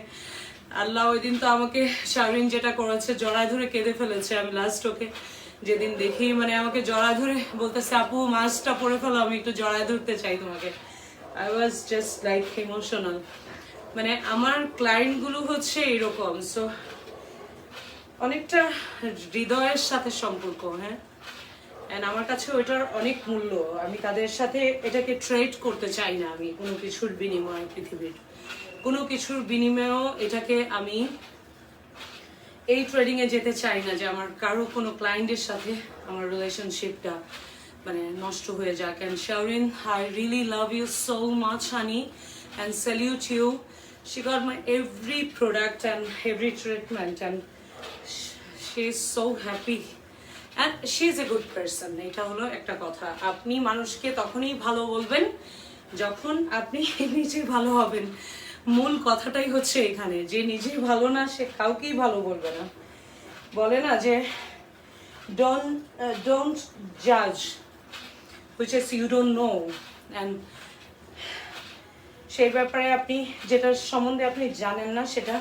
আল্লাহ ওই দিন তো আমাকে শাওরিন যেটা করেছে, জড়ায় ধরে কেঁদে ফেলেছে। আমি লাস্ট ওকে যেদিন দেখি, মানে আমাকে জড়ায় ধরে বলতেছে, আপু মাস্কটা পরে ফেলো, আমি একটু জড়ায় ধরতে চাই তোমাকে। I was just like emotional. মানে আমার ক্লায়েন্টগুলো হচ্ছে এরকম, সো অনেকটা হৃদয়ের সাথে সম্পর্ক, হ্যাঁ। অ্যান্ড আমার কাছে ওইটার অনেক মূল্য। আমি তাদের সাথে এটাকে ট্রেড করতে চাই না, আমি কোনো কিছুর বিনিময়ে, পৃথিবীর কোনো কিছুর বিনিময়েও এটাকে আমি এই ট্রেডিংয়ে যেতে চাই না যে আমার কারো কোনো ক্লায়েন্টের সাথে আমার রিলেশনশিপটা মানে নষ্ট হয়ে যাক। And Shaorin, I really love you so much honey, and salute you. She got my every product and every treatment, and she is so happy and she is a good person. এটা হলো একটা কথা, আপনি মানুষকে তখনই ভালো বলবেন যখন আপনি নিজে ভালো হবেন। মূল কথাটাই হচ্ছে এখানে, যে নিজে ভালো না সে কাউকেই ভালো বলবে না। বলে না যে don't judge which is you don't know, and সেই ব্যাপারে আপনি যেটার সম্বন্ধে আপনি জানেন না সেটা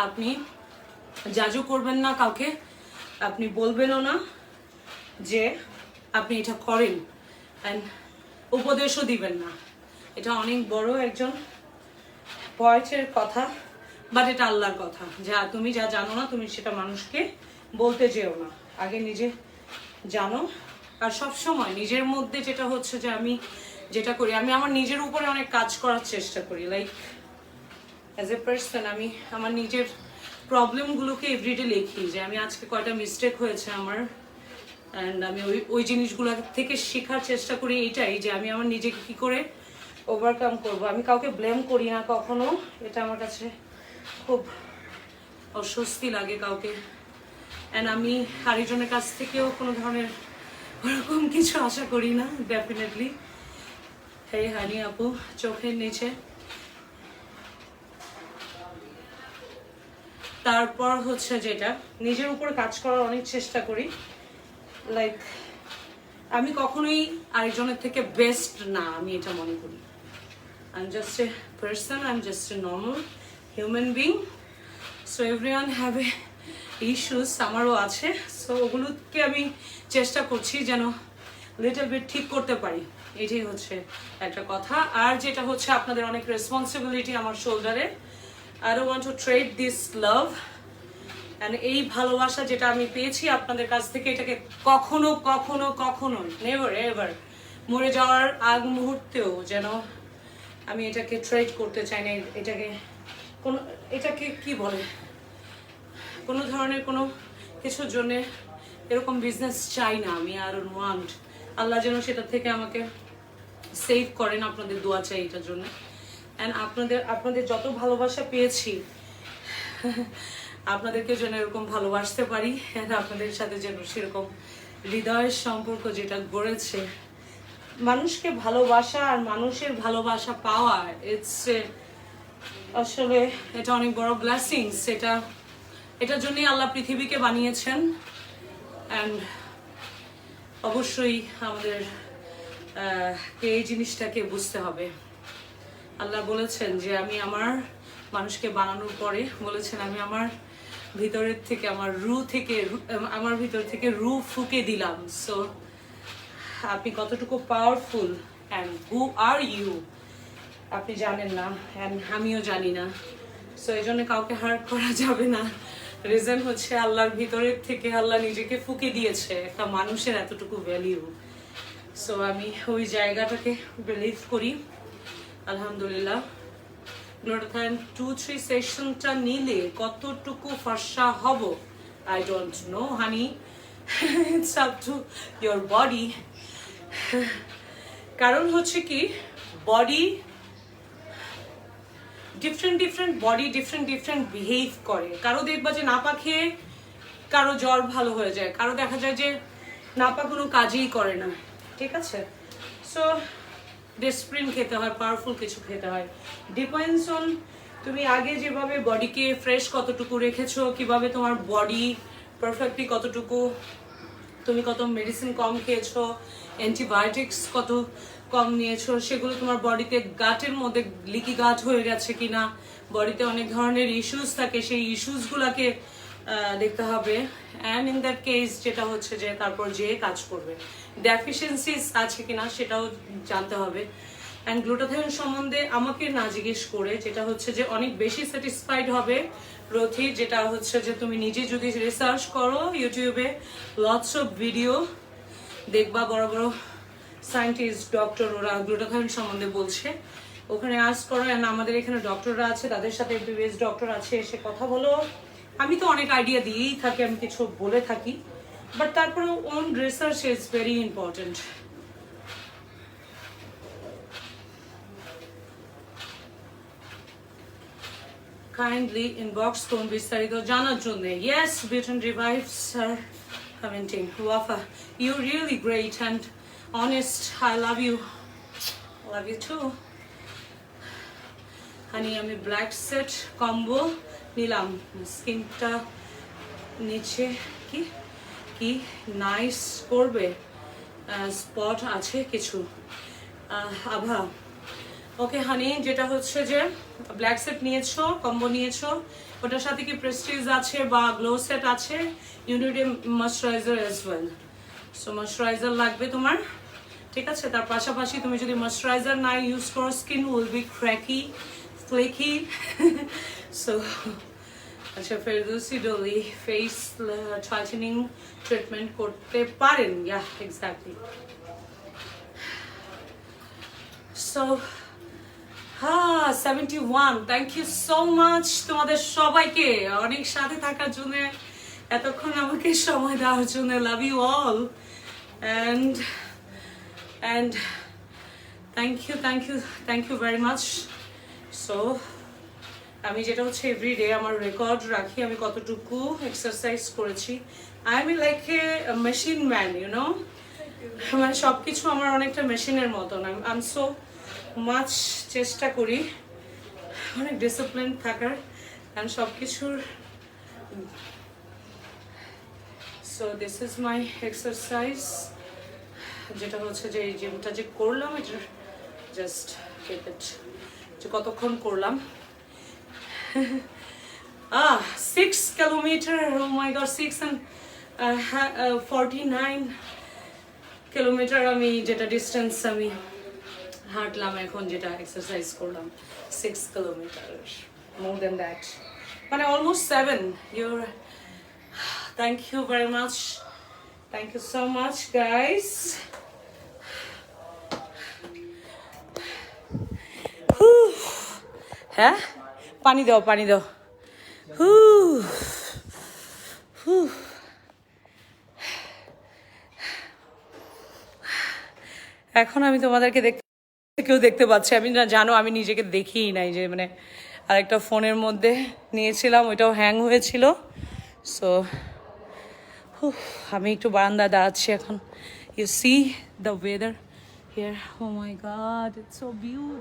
আপনি জাজও করবেন না কাউকে, আপনি বলবেনও না যে আপনি এটা করেন, অ্যান্ড উপদেশও দিবেন না। এটা অনেক বড় একজন পয়েন্টের কথা, বাট এটা আল্লাহর কথা, যা তুমি যা জানো না তুমি সেটা মানুষকে বলতে যেও না, আগে নিজে জানো। আর সব সময় নিজের মধ্যে যেটা হচ্ছে যে আমি যেটা করি, আমি আমার নিজের উপরে অনেক কাজ করার চেষ্টা করি। লাইক অ্যাজ এ পার্সন আমি আমার নিজের প্রবলেমগুলোকে এভরিডে লিখি, যে আমি আজকে কয়টা মিস্টেক হয়েছে আমার, অ্যান্ড আমি ওই জিনিসগুলো থেকে শেখার চেষ্টা করি। এইটাই যে আমি আমার নিজেকে কী করে ওভারকাম করব। আমি কাউকে ব্লেম করি না কখনো, এটা আমার কাছে খুব অস্বস্তি লাগে কাউকে, অ্যান্ড আমি আরেকজনের কাছ থেকেও কোনো ধরনের ওরকম কিছু আশা করি না ডেফিনেটলি। হে হানি আপু, চোখের নিচে। তারপর হচ্ছে যেটা নিজের উপর কাজ করার অনেক চেষ্টা করি, লাইক আমি কখনোই আরেকজনের থেকে বেস্ট না, আমি এটা মনে করি। I am just a person, I am just a normal human being, so everyone have a issues, আমারও আছে। সো ওগুলোকে আমি চেষ্টা করছি যেন লিটল বিট ঠিক করতে পারি, এটাই হচ্ছে একটা কথা। আর যেটা হচ্ছে আপনাদের অনেক রেসপন্সিবিলিটি আমার শোল্ডারে। I don't want to trade this love, and এই ভালোবাসা যেটা আমি পেয়েছি আপনাদের কাছ থেকে, এটাকে কখনো কখনো কখনো নেভার এভার মরে যাওয়ার আগ মুহূর্তেও যেন আমি এটাকে ট্রেড করতে চাই না। এটাকে কি বলে, কোনো ধরনের কোনো কিছুর জন্য এরকম বিজনেস চাই না আমি। আর ওয়ান্ট আল্লাহ যেন সেটা থেকে আমাকে সেভ করেন, আপনাদের দোয়া চাই এটার জন্য। অ্যান্ড আপনাদের যত ভালোবাসা পেয়েছি, আপনাদেরকে যেন এরকম ভালোবাসতে পারি, অ্যান্ড আপনাদের সাথে যেন সেরকম হৃদয়ের সম্পর্ক যেটা গড়েছে। মানুষকে ভালোবাসা আর মানুষের ভালোবাসা পাওয়া, আসলে এটা অনেক বড় ব্লেসিংস। এটার জন্যই আল্লাহ পৃথিবীকে বানিয়েছেন। অ্যান্ড অবশ্যই আমাদের এই জিনিসটাকে বুঝতে হবে। আল্লাহ বলেছেন যে আমি আমার মানুষকে বানানোর পরে বলেছেন আমি আমার ভিতরের থেকে আমার ভিতর থেকে রু ফুকে দিলাম। সো আপনি কতটুকু powerful and who are you আপনি জানেন না, অ্যান্ড আমিও জানি না। সো এই জন্য কাউকে হার্ট করা যাবে না। রিজন হচ্ছে আল্লাহর ভিতরের থেকে আল্লাহ নিজেকে ফুকে দিয়েছে একটা মানুষের এতটুকু ভ্যালিউ। সো আমি ওই জায়গাটাকে বিলিভ করি। আলহামদুলিল্লাহ, গ্লুটাথায়ন 2-3 সেশনটা নিলে কতটুকু ফর্সা হব I don't know honey, it's up to your body. কারণ হচ্ছে কি, body different body different behave করে। কারো দেখবা যে নাপা খেয়ে কারো জ্বর ভালো হয়ে যায়, কারো দেখা যায় যে নাপা কোনো কাজেই করে না, ঠিক আছে? সো ডেসপ্রিন খেতে হয়, পাওয়ারফুল কিছু খেতে হয়। ডিপেন্ডস অন তুমি আগে যেভাবে বডিকে ফ্রেশ কতটুকু রেখেছো, কিভাবে তোমার বডি পারফেক্টলি কতটুকু, তুমি কত মেডিসিন কম খেয়েছো, অ্যান্টিবায়োটিক্স কত কম নিয়েছো, সেগুলো তোমার বডিতে গাটের মধ্যে লিকি গাট হয়ে গেছে কিনা, বডিতে অনেক ধরনের ইস্যুস থাকে, সেই ইস্যুসগুলোকে দেখতে হবে। অ্যান্ড ইন দ্যাট কেস যেটা হচ্ছে যে তারপর যে কাজ করবে, ডেফিসিয়েন্সিস আছে কিনা সেটাও জানতে হবে। অ্যান্ড গ্লুটাথায়ন সম্বন্ধে আমাকে না জিজ্ঞেস করে, যেটা হচ্ছে যে অনেক বেশি স্যাটিসফাইড হবে রথি, যেটা হচ্ছে যে তুমি নিজে যদি রিসার্চ করো ইউটিউবে, লটস অফ ভিডিও দেখবা, বড় বড় সায়েন্টিস্ট ডক্টর ওরা গ্লুটাথায়ন সম্বন্ধে বলছে, ওখানে আস্ক করো। অ্যান্ড আমাদের এখানে ডক্টররা আছে, তাদের সাথে এমবিবিএস ডক্টর আছে, এসে কথা বলো। আমি তো অনেক আইডিয়া দিয়েই থাকি, আমি কিছু বলে থাকি, বাট তারপরে own research is very important. Kindly inbox করুন বিস্তারিত জানার জন্য। Yes, beauty revives are commenting. Wafa, you really great and honest, I love you too honey। আমি ব্ল্যাক সেট কম্বো নিলাম, স্কিনটা নিচে কি কি নাইস করবে, স্পট আছে কিছু। আভা, ওকে হানি, যেটা হচ্ছে যে ব্ল্যাক সেট নিয়েছো, কম্বো নিয়েছো, ওটার সাথে কি প্রেস্টিজ আছে বা গ্লো সেট আছে, you need a moisturiser as well. So moisturiser লাগবে তোমার, ঠিক আছে? তার পাশাপাশি তুমি যদি ময়শ্চারাইজার না ইউজ করো, skin will be cracky, flaky. So আচ্ছা, Ferdousi Dolly face tightening treatment করতে পারেন। Yeah, exactly. So 71, thank you so much তোমাদের সবাইকে অনেক সাথে থাকার জন্য, এতক্ষণ আমাকে সময় দেওয়ার জন্য। Love you all and thank you very much. So আমি যেটা হচ্ছে এভরিডে আমার রেকর্ড রাখি আমি কতটুকু এক্সারসাইজ করেছি। I am like a machine man, you know, মানে সব কিছু আমার অনেকটা মেশিনের মতন। আই এম সো মাচ চেষ্টা করি অনেক ডিসিপ্লিন থাকার কারণ সব কিছুর। So this is my exercise, যেটা হচ্ছে যে এই জিমটা যে করলাম এটা জাস্ট যে কতক্ষণ করলাম। 6 kilometre, oh my god, 6 and 49 kilometre আমি যেটা ডিস্টেন্স আমি হাঁটলাম এখন, যেটা এক্সারসাইজ করলাম 6 কিলোমিটার, মোর দেন দ্যাট, মানে almost 7। Your thank you very much, thank you so much guys. হ্যাঁ, পানি দাও, পানি দাও। এখন আমি তোমাদেরকে কেউ দেখতে পাচ্ছি, আমি না, জানো আমি নিজেকে দেখিই নাই, যে মানে আরেকটা ফোনের মধ্যে নিয়েছিলাম, ওইটাও হ্যাং হয়েছিল। সো আমি একটু বারান্দায় দাঁড়াচ্ছি এখন। You see the weather here, oh my god, it's so beautiful.